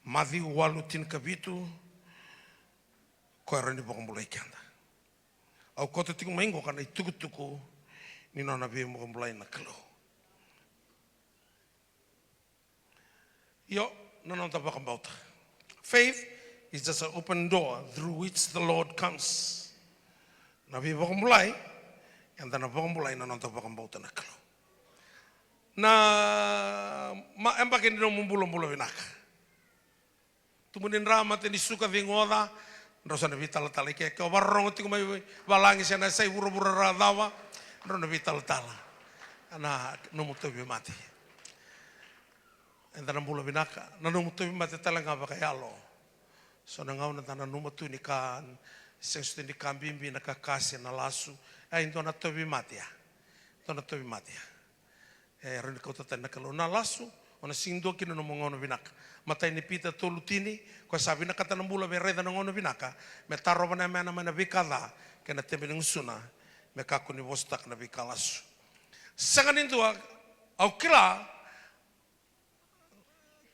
Matthew walutin kabitu ko rani bokong bulay kanda. Au ko to tingo maingo kana itukutuku ni nona be mo bulay na kalo. Yo nonon ta bakang bauta. Faith is just an open door through which the Lord comes. Nabi bokong bulay and then bokong bulay nonon ta bakang bauta na kalo. Na empakin no mumbulo vinaka. Tumunin rama te ni suka vingoda, rosa na vital tala ke ko barrong ti ko mai balangi sana sai buru-buru radawa, ro na vital tala. Ana no muto bi mati. Enda na bulo vinaka, na no muto bi mati tala ngaba kayalo. So na ngau na tana no muto ni kan sensu ni kambimbi na kakasi na lasu, ai ndo na to bi mati ya. To na to bi mati ya. Ren kau tata nakalo na lasu ona sindo kino no mongono vinaka mata ini pita tolutini ko sabi na kata nambula be reda ngono vinaka me taro bana mana vikala kena tembe suna me kako ni bostak na vikalasu sanganin tua au kila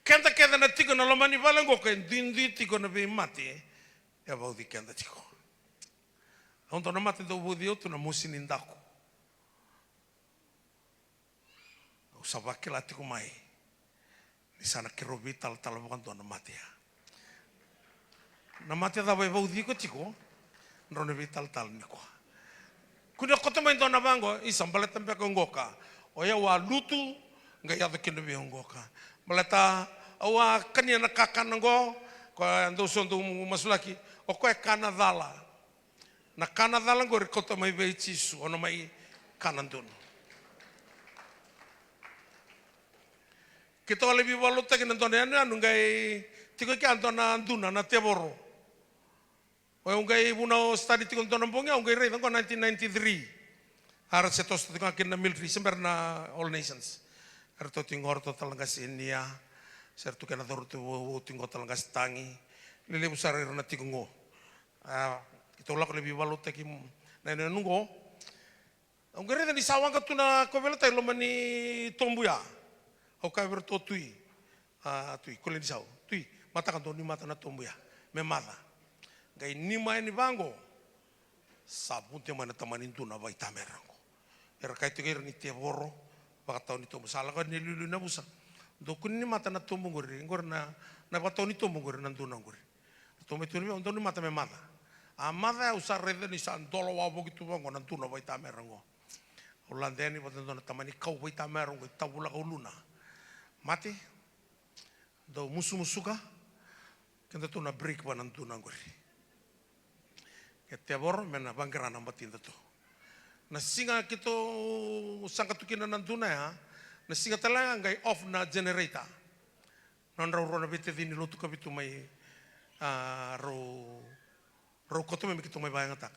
kenta keda na tiko na lomani valengo ke dindi tiko na be mati ya bau di kenta tiko onto na mati do budi otu na musinindaku sabakila tiko mai di sana kiro vital tal bukan tuan namatia da bai bau diko tiko rone vital tal niko kuda kota main tuan nabango isam balet tempe kongoka oya wa lutu ngai ada kendo bi ngoka baleta awa kania nakakan ngo ko ando sonto masulaki o ko kana dala na kana dala ngo kota mai be chisu ono mai kanandun. Kita lebih walut tak nonton anu ngai tiko ki antona anduna na teboro. O ngai buno study tiko nonton bonga ngai rei tangko 1993. Har setos tiko akin na military sember na All Nations. Har to tingor to talangkas India. Ser tu kena tor tu tingor talangkas tangi. Lele besar na tiko ngo. Kita ulak lebih walut tak na nunggo. Ngai rei ni sawang ka tuna ko vela tai lo mani tombuya. Au kai berto tui kulen sau tui mata kan ni mata na tombu ya me mata gai ni mai ni bango sabun te mana tamanin tu na vai tamerango era kai te ni te borro baka tau ni tombu sala kan ni lulu na busa do kun ni mata na tombu ngori na baka tau ni tombu ngori na tuna ngori tombu tu ni on ni mata me mata a mata usar rede ni san dolo wa bo gitu bango na tuna vai tamerango ulandeni botan na tamani kau vai tamerango tabula uluna mati do musuka kenda tu na break banan tu nangori kete bor mena bangkara na mati to na singa kito sangka tukina nantuna ya na singa tala ngai off na generator non ro na bete dini lotu kabitu mai ro koto me kito mai bayang tak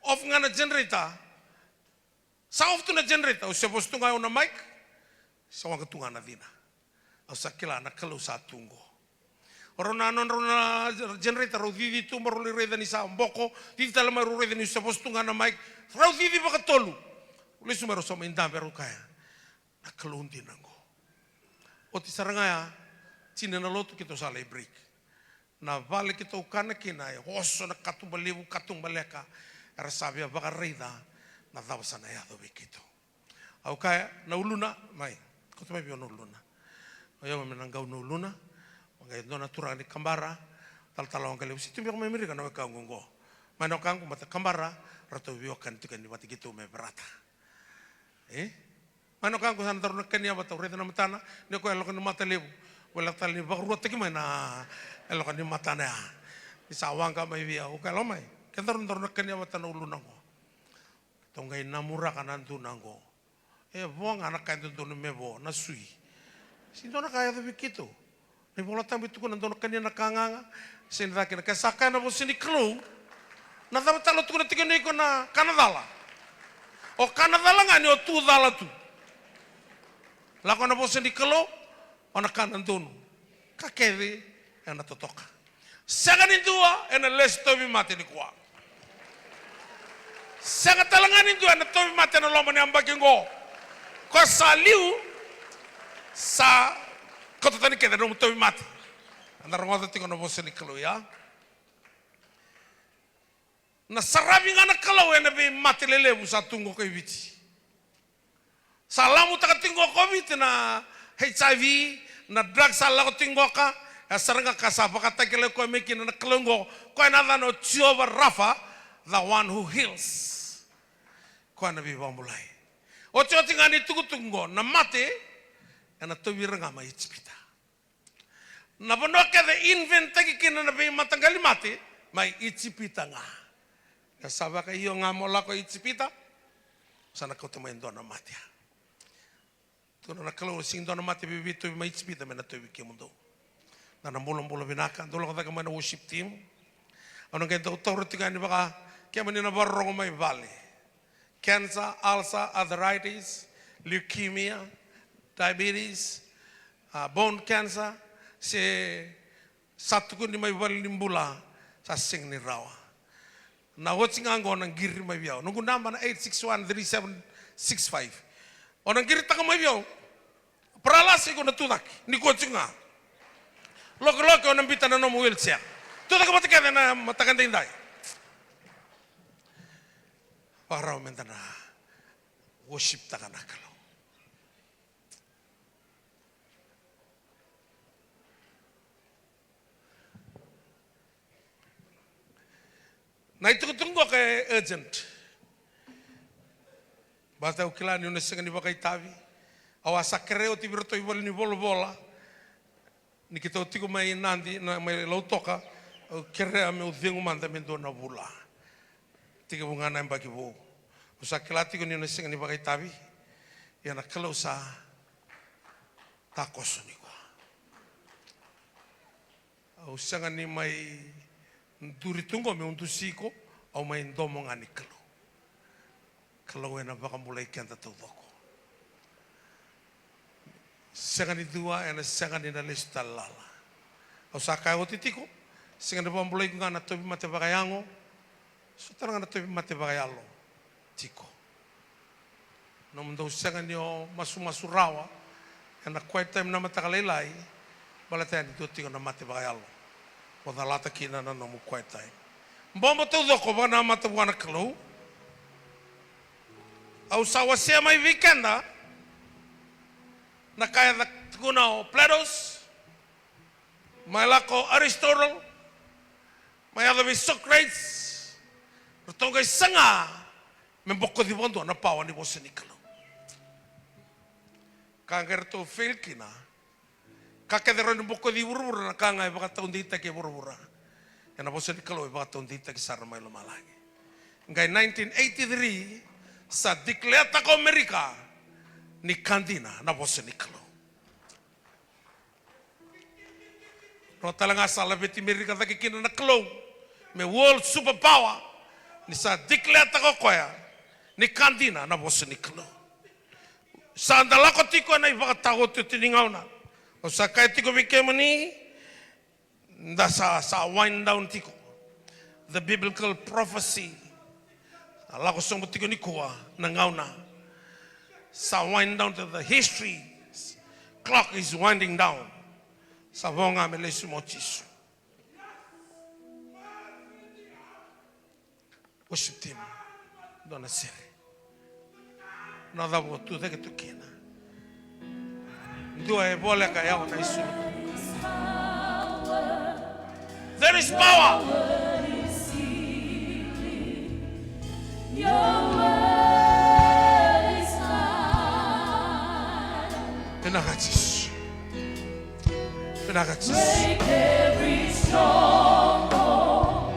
off ngana generator sa off tu na generator usah postu ngai una mic sawang ketunga na dina sakila na kalau satunggo rona generator rodi tu maruli reda ni sa mboko di dalam maru reda ni sa postunga na mic rodi bakatolu uli sumero so minda beru kaya na kalundi nango oti sarangaya cina na lotu kita salai break na vale kita ukana kina hoso na katung baleka rasabia baka reda na dawsana ya do bikito au kaya na uluna mai koto mai biono uluna Oyo menangau no luna. Ngai dona turang di kambara. Tal-talong kali usi tumbiak memiri kana ka ngongo. Mano kang mata kambara rato wiokan tukan di mati gitu me berata. Mano kang ko santar no kenya bata ureta na matana ne ko elokan mata lebu. Wala tal ni bakru teki mana elokan di matana. Di sawang ka mai via o kalo mai. Kentar no kenya bata no lunango. Tongai namura kanan tu nango. Buang anak kain tu no mebo na sui. Sindona kaya tu begitu. Ni bola tambi tu kan ndono kanya nakanganga. Sinda kina kasaka na bo sini klu. Na tama talo tu na tigani ko na kanadala. O kanadala ngani o tu dala tu. Lako na bo sini klu ona kanan dono. Kakeve ena totoka. Sagani dua ena les tobi mate ni kwa. Saga talangani dua ena tobi mate na lomba ni ambaki ngo. Ko saliu sa koto tani keda no tobi mate. Andar ngoto tiko no bose ni kalo ya. Na sarabi ngana kalo ena be mate lelebu sa tungo ko ibiti. Salamu taka tingo COVID na HIV na drugs ala ko tingo ka. Ya saranga kasapa kata kele ko mekin na kalongo ko ena no Jehovah Rapha, the one who heals. Ko na bi bambulai. O choti ngani tukutungo na mate ena tobi ranga mai chipita. Na bono ke de inventa ki kina na be matangali mate mai ichipita nga. Ya sabaka iyo nga mola ko ichipita sana ko tumain do na mate. Tu na kalo sing do na mate bibi to mai ichipita mena to bi mundo. Na bolong binaka dolo ko ta mana worship team. Ano ke doktor tingani baka kaya manina barro mai vale. Cancer, ulcer, arthritis, leukemia, diabetes, bone cancer, se satu kun di mai bali limbula sa sing ni rawa. Na watching ango nang giri mai biao. Nunggu namba na 8613765. Onang giri taka mai biao. Pralasi ko na tudak ni coaching nga. Loko onang bita na no wheelchair. Tudak mata kada na matakan tinday. Para mentana worship taka nakalo. Na itu tunggu ke urgent. Basta ukilani unesenga ni bakai tavi. Awasa kereo tibirto ibol ni bola. Ni kita utiko mai nandi na mai lautoka kerea me udhengu manda mendo na bula. Tiga bungana yang bagi bu. Usa kelati ko ni unesenga ni bakai tavi. Ya na kalau sa takos ni ko. Usanga ni mai duri tunggu me untuk siko au main domong ani kalau ena baka mulai kanta tau doko sengani dua ena sengani na lista lala au sakai o titiko sengani ba mulai ngana tobi mate bakayango sutara ngana tobi mate bakayalo tiko no mundo sengani o masu rawa ena quiet time na matakalelai balatani tu tiko na mate bakayalo Pada lata kina na nomu quiet time. Mbombo tu doko ba na mata buana kalo. Au sawa se mai weekenda. Na kaya da kuna o Platos. Mai lako Aristotle. Mai ada bi Socrates. Rotonga sanga. Memboko di bondo na pawa ni bose ni kalo. Kanger to fail kina. Kakederon buko di buru-buru na kanga baka taon dita ke buru-buru. Yana bosan di kalau baka taon dita ke sarna mai lumalagi. Ngai 1983 sa declare ta ko Amerika ni kandina na bosan di kalau. No talanga sala beti Amerika ta kikina na kalau me world superpower ni sa declare ta ko koya ni kandina na bosan di kalau. Sa andala ko tiko na baka tago tu tiningau na. O sakai tiko bikemo ni da sa wind down tiko the biblical prophecy ala ko sombo tiko ni kuwa nangauna sa wind down to the history clock is winding down sa vonga melesu mochisu worship team dona sere nada bo tu de que tu kena Dua e vole ka yao na isu. There is power. Penagatis. Penagatis. Break every stronghold,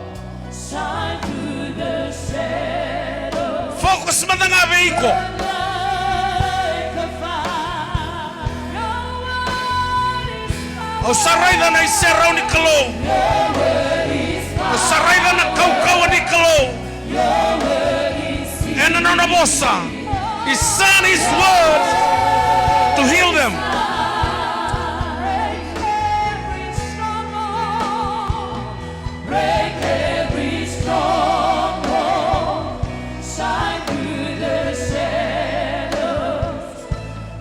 shine through the shadows. Focus matanga veiko. Like a fire, your word is power. O saraida na isera ni kalo. Your word is O power. saraida na kau ni kalo. Your word is healing. Ena na bosa. He sent his word to heal them. Break every stronghold, break every stronghold, shine through the shadows,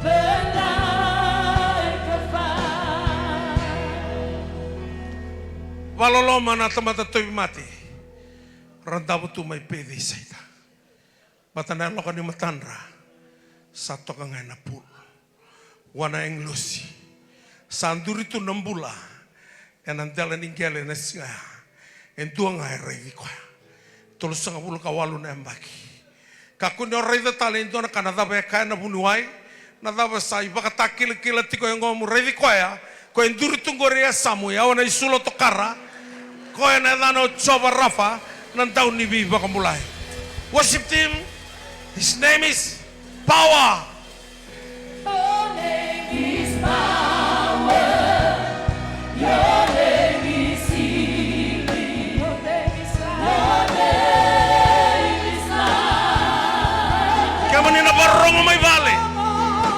burn like a fire. Valoloma na tamata toi mati. Randabu tu mai pedi saita. Batana loka ni matandra. Satu ka ngai na pul. Wana englosi. Sanduri tu nambula. Enandela ningele na siya. Entua ngai rei kwa. Tolu sanga bulu kawalu na embaki. Kakuni orai da talento na kana daba kaya na bunuai. Na daba sai baka takila kila tiko yang ngomu rei kwa ya. Ko enduri tu ngorea samu ya wana isulo tokara. Ko ena dano coba rafa nan tau ni bi baka mulai. Worship team. His name is Power. Your name is power. Your name is healing. Your name is life. Your name is life. Kama nina barongo mai vale.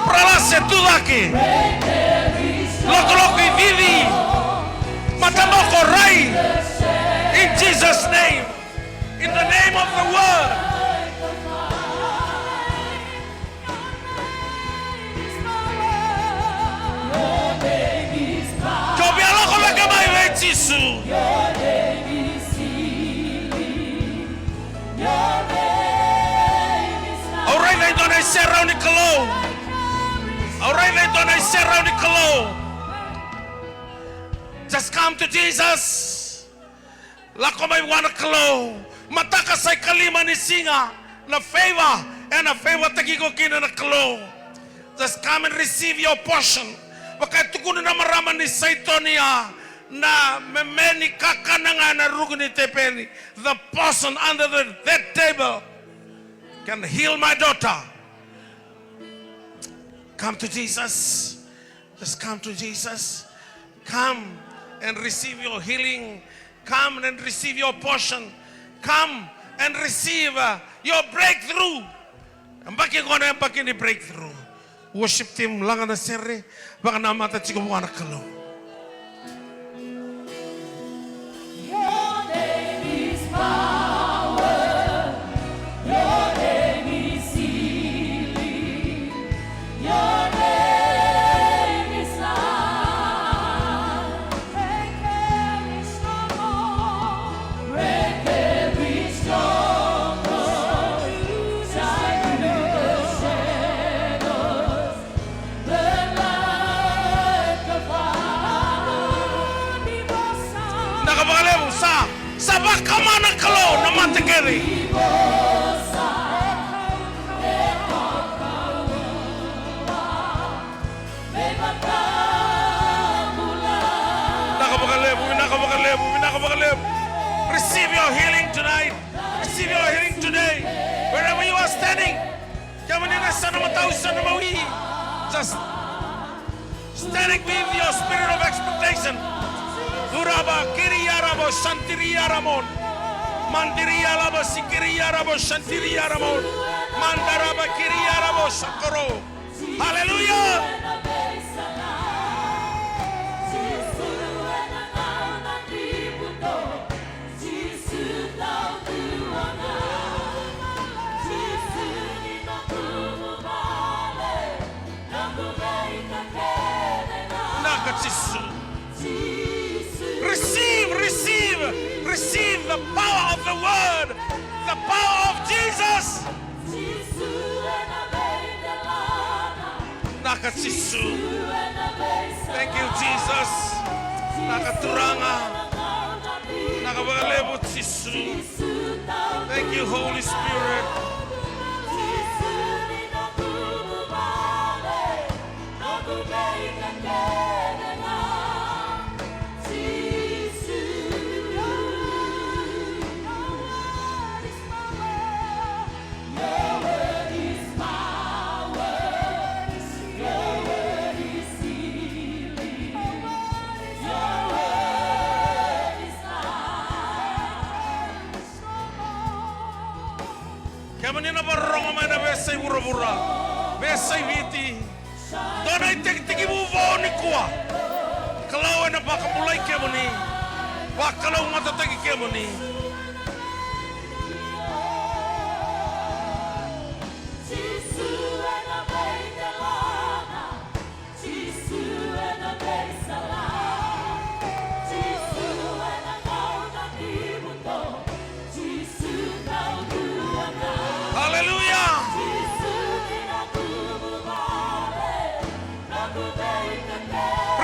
Pralase tu daki. Break every Loko loko i vivi. Matamoko rai. In Jesus' name. In the name of the word. Kobia loko loko mai ve Jesu. Your name is healing. Your name is life. Alright, they don't say round the kalo. Alright, they don't say round the kalo. Just come to Jesus. Lako may wana kalo. Mataka sa kalima ni singa na favor and a favor takiko kina na kalo. Just come and receive your portion. Baka tukuna na marama ni Saitonia na memeni kakananga na ruguni tepeni. The person under that table can heal my daughter. Come to Jesus. Just come to Jesus. Come and receive your healing. Come and receive your portion. Come and receive your breakthrough. Ambaki kona ambaki ni breakthrough. Worship team langan na sere. Baka na mata chiko wana kalo. Your name is power. Your name is healing. Your name is life. Break every stronghold. Break every stronghold. Shine through the shadows. Burn like a fire. Nakapagalebu sa baka mana kalo na matikeri. Nakapagalebu. Receive your healing tonight. Receive your healing today. Wherever you are standing. Just standing with your spirit of expectation. Duraba kiriyarabo shantiriyaramon. Mandiriyalabo sikiriyarabo shantiriyaramon. Mandaraba kiriyarabo shakoro. Hallelujah. Nakatisu. Receive the power of the word, the power of Jesus. Nakasisu. Thank you, Jesus. Nakaturanga. Nakabagalebo Sisu. Thank you, Holy Spirit. Kamanina barongo may na besay burabura. Besay viti. Donay tiki buvo ni kuwa. Kalau na baka mulai kemuni. Bakalaw matatagi kemuni.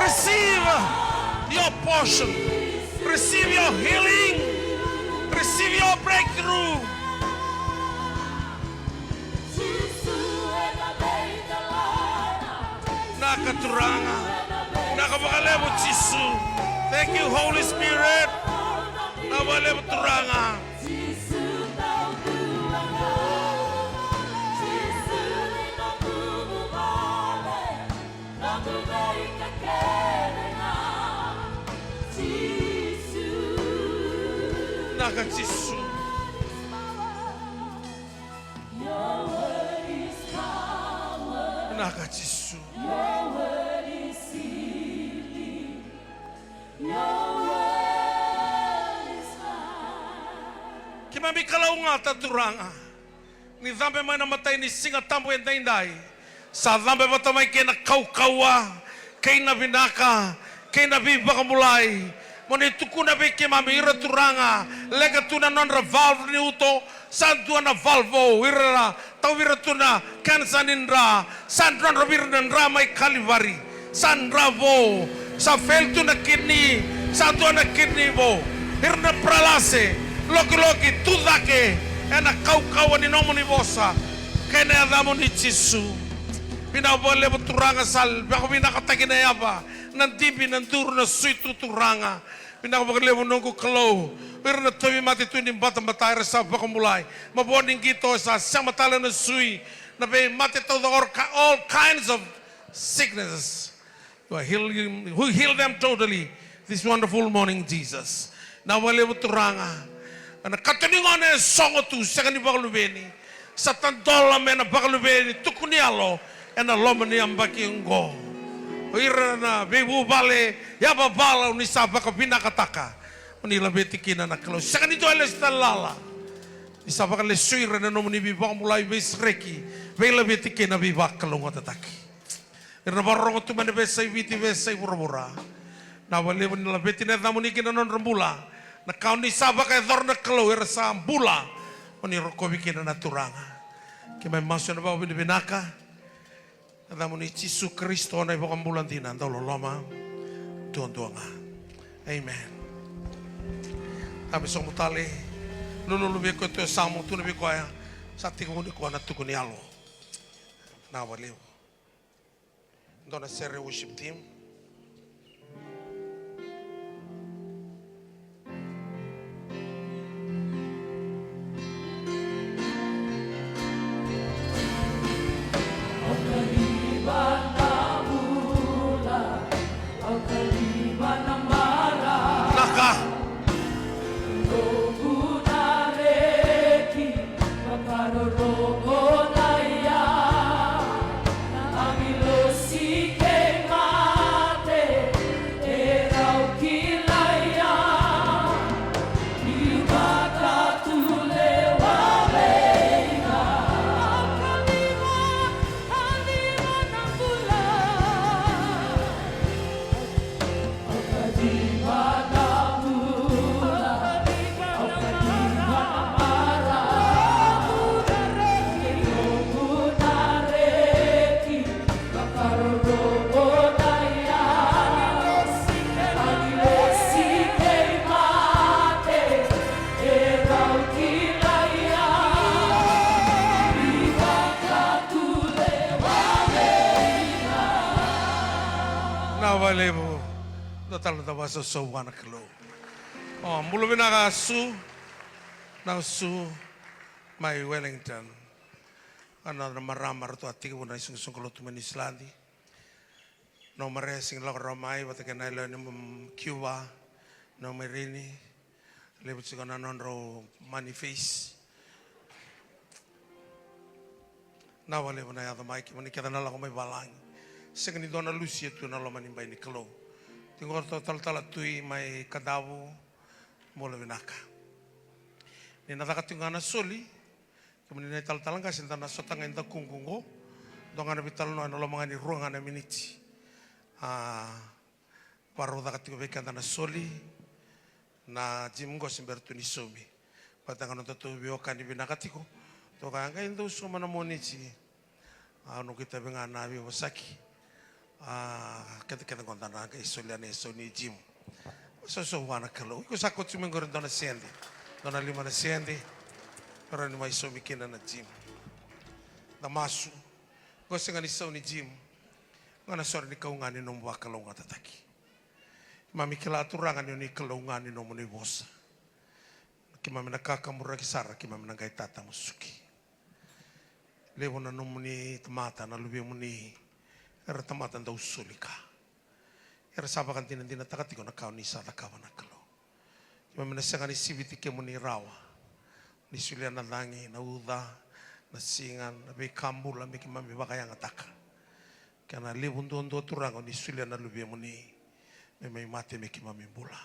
Receive your portion. Receive your healing. Receive your breakthrough. Nakaturanga. Nakabakalebo Jisu. Thank you, Holy Spirit. Nakabakalebo turanga. Nakajisu. Nakajisu. Kimami kalau ngata turanga. Ni dhambe mai namatay ni singa tambo endai. Sa dhambe matamay kena kau-kaua, kena binaka, kena bibaka mulai. Moni tukuna be kimami ira turanga, lega tuna non revolve ni uto, santua na valvo ira tau ira tuna kansanindra, sandran robirnandra mai kalivari, sandravo, sa fel tuna kidney, santua na kidney bo, irna pralase, loki tudake, ena kau ni nomoni bosa, kena adamo ni Jisu. Pinabole turanga sal, bako binakatagi na yaba, nantibi nanduro na suitu turanga. Pinakabagalewo nunggu kalau, pero na tawi mati tu ni batang batay sa bako mulai, mabuoning gito sa siyang matala na sui, na be mati to all kinds of sicknesses. Who heal them totally this wonderful morning, Jesus. Na walewo turanga, na katuningon na songo tu sa kani bakalubeni, sa tandola me na bakalubeni tukunialo. Ena loma ni ambaki ngo. Ira na bebu bale ya babala unisaba ka binakataka. Unila betikina na kalau. Saka nito alas talala. Isaba ka lesuira na nomoni bibak mulai besreki. Vela betikina bibak kalau ngatataki. Ira barong tu mana besai viti besai pura-pura. Na wale unila betina namoni kina non rembula. Na kau ni saba ka dorna kalau ira sa ambula. Unira ko bikina na turanga. Kaya masuk na ba binaka. Namun Yesus Kristus na ibang bulan dinan daw loloma tuan-tuanga. Amen. Kami sa mutali nunulubi ko ito sa mo tunubi ko ay sa tingin ko na tukuni alo. Nawaliw. Doon na sere worship team. Rogo na ya, ang ilosi kay ma. levo da tala da vaso so wana kalo. Oh, mulu binaga su na su mai Wellington. Ana na maramar to ati ko na isung kalo tuman Islandi. No mare sing lo romai wata kana lo ni Cuba no merini levo sigona non ro manifest. Na wale na ya mai ki mani kada na la ko mai balang. Segani dona Lucia tu na lo mani bai ni kalo. Tingor to tal tui mai kadavu mola vinaka. Ni na takatingana soli kemani na tal-talanga sentana sotanga inda kungungo dongana vital no ano lomangani ruangana miniti. Paro takatingo bekanda na soli na jimgo simbertu ni somi. Patanga no tatu bioka ni vinakatiko. To kanga inda usoma na monichi. Ano kita bengana bi wasaki. Kita kontana ke isoliane soni jim. So wana kalo. Ko sakot sumengor dona sendi. Dona lima na sendi. Para ni mai somi kina na jim. Da masu. Ko singani soni jim. Ngana sor ni kaungani no mwa kalo ngatataki. Mami kila turangan ni kalo ngani no muni bosa. Kima mina kaka mura kisara kima mina gai tata musuki. Lewo na no muni tamata na lubi muni. Era tamata da usulika. Era sabakan tina takati ko na kau ni sa takawa na kalo. Kima mina sangani sibiti ke muni rawa. Ni sulia na langi, na uda, na singan, na be kambula me kima me bakayang ataka. Kana lebundo turango ni sulia na lubi muni. Me mai mate me kima me bula.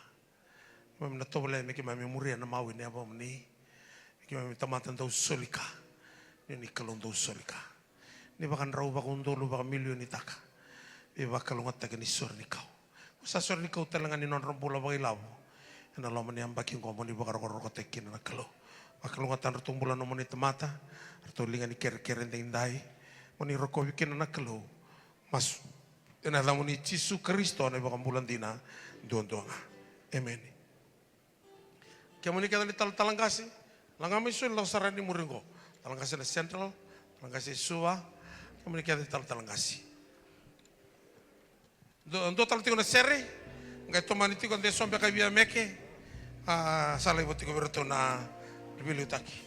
Kima mina tobole me kima me muria na mawi ne aba muni. Kima me tamata da usulika. Ni kalon da usulika. Ni bakan rau bakun dulu bakan milion itaka. Ni bakal ngat ni sor ni kau. Usa sor ni kau talangan ni non rombola bagai labu. Ena lo mani ambaki ko mani bakar ko tekin na kalo. Bakal ngatan rutung bulan nomoni temata. Arto lingan ni ker-ker ndai. Mani roko bikin na kalo. Mas ena la mani Yesus Kristo na bakan bulan dina don-donga. Amen. Kaya mani kada ni talangasi. Langami sul la sarani muringo. Talangasi na central, talangasi suwa. Komunikasi tal-talangasi. Do tal-tiko na sere, ngai tomani tiko de sombe kai bia meke, salai botiko berto na biblioteki.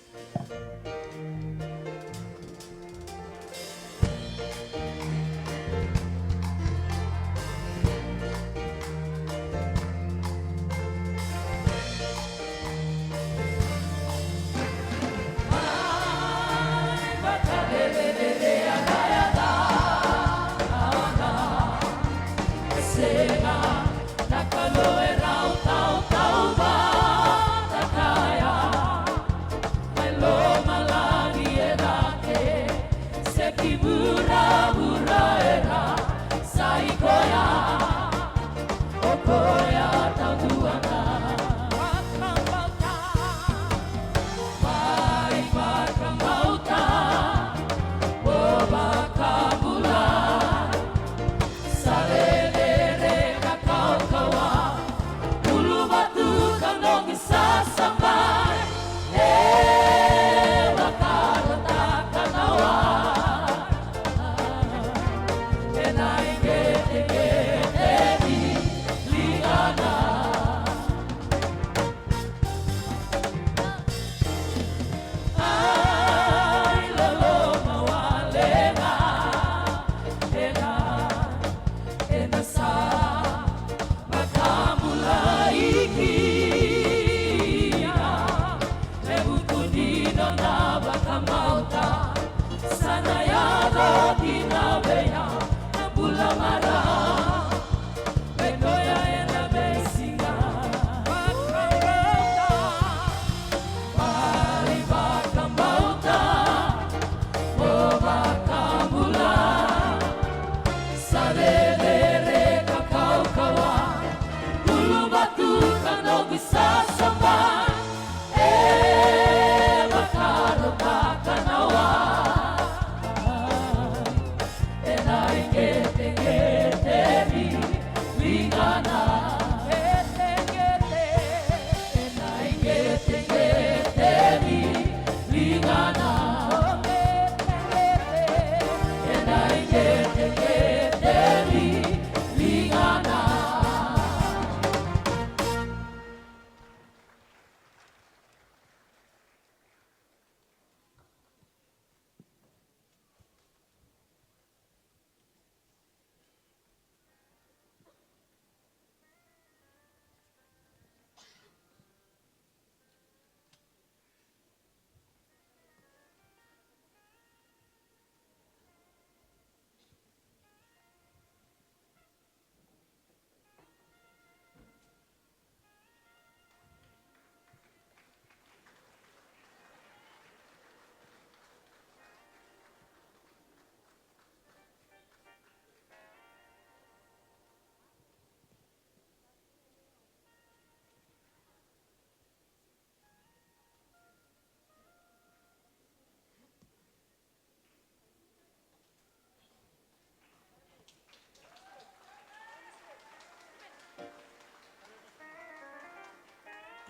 Malagi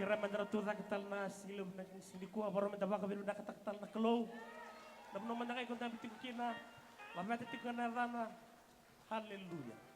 Kira mandara tuta ketal na silum na siliku abaro mandaba kabilu na kataktal na kalo. Namno mandakay kung tabi tikina. Lamete tikina rana. Hallelujah.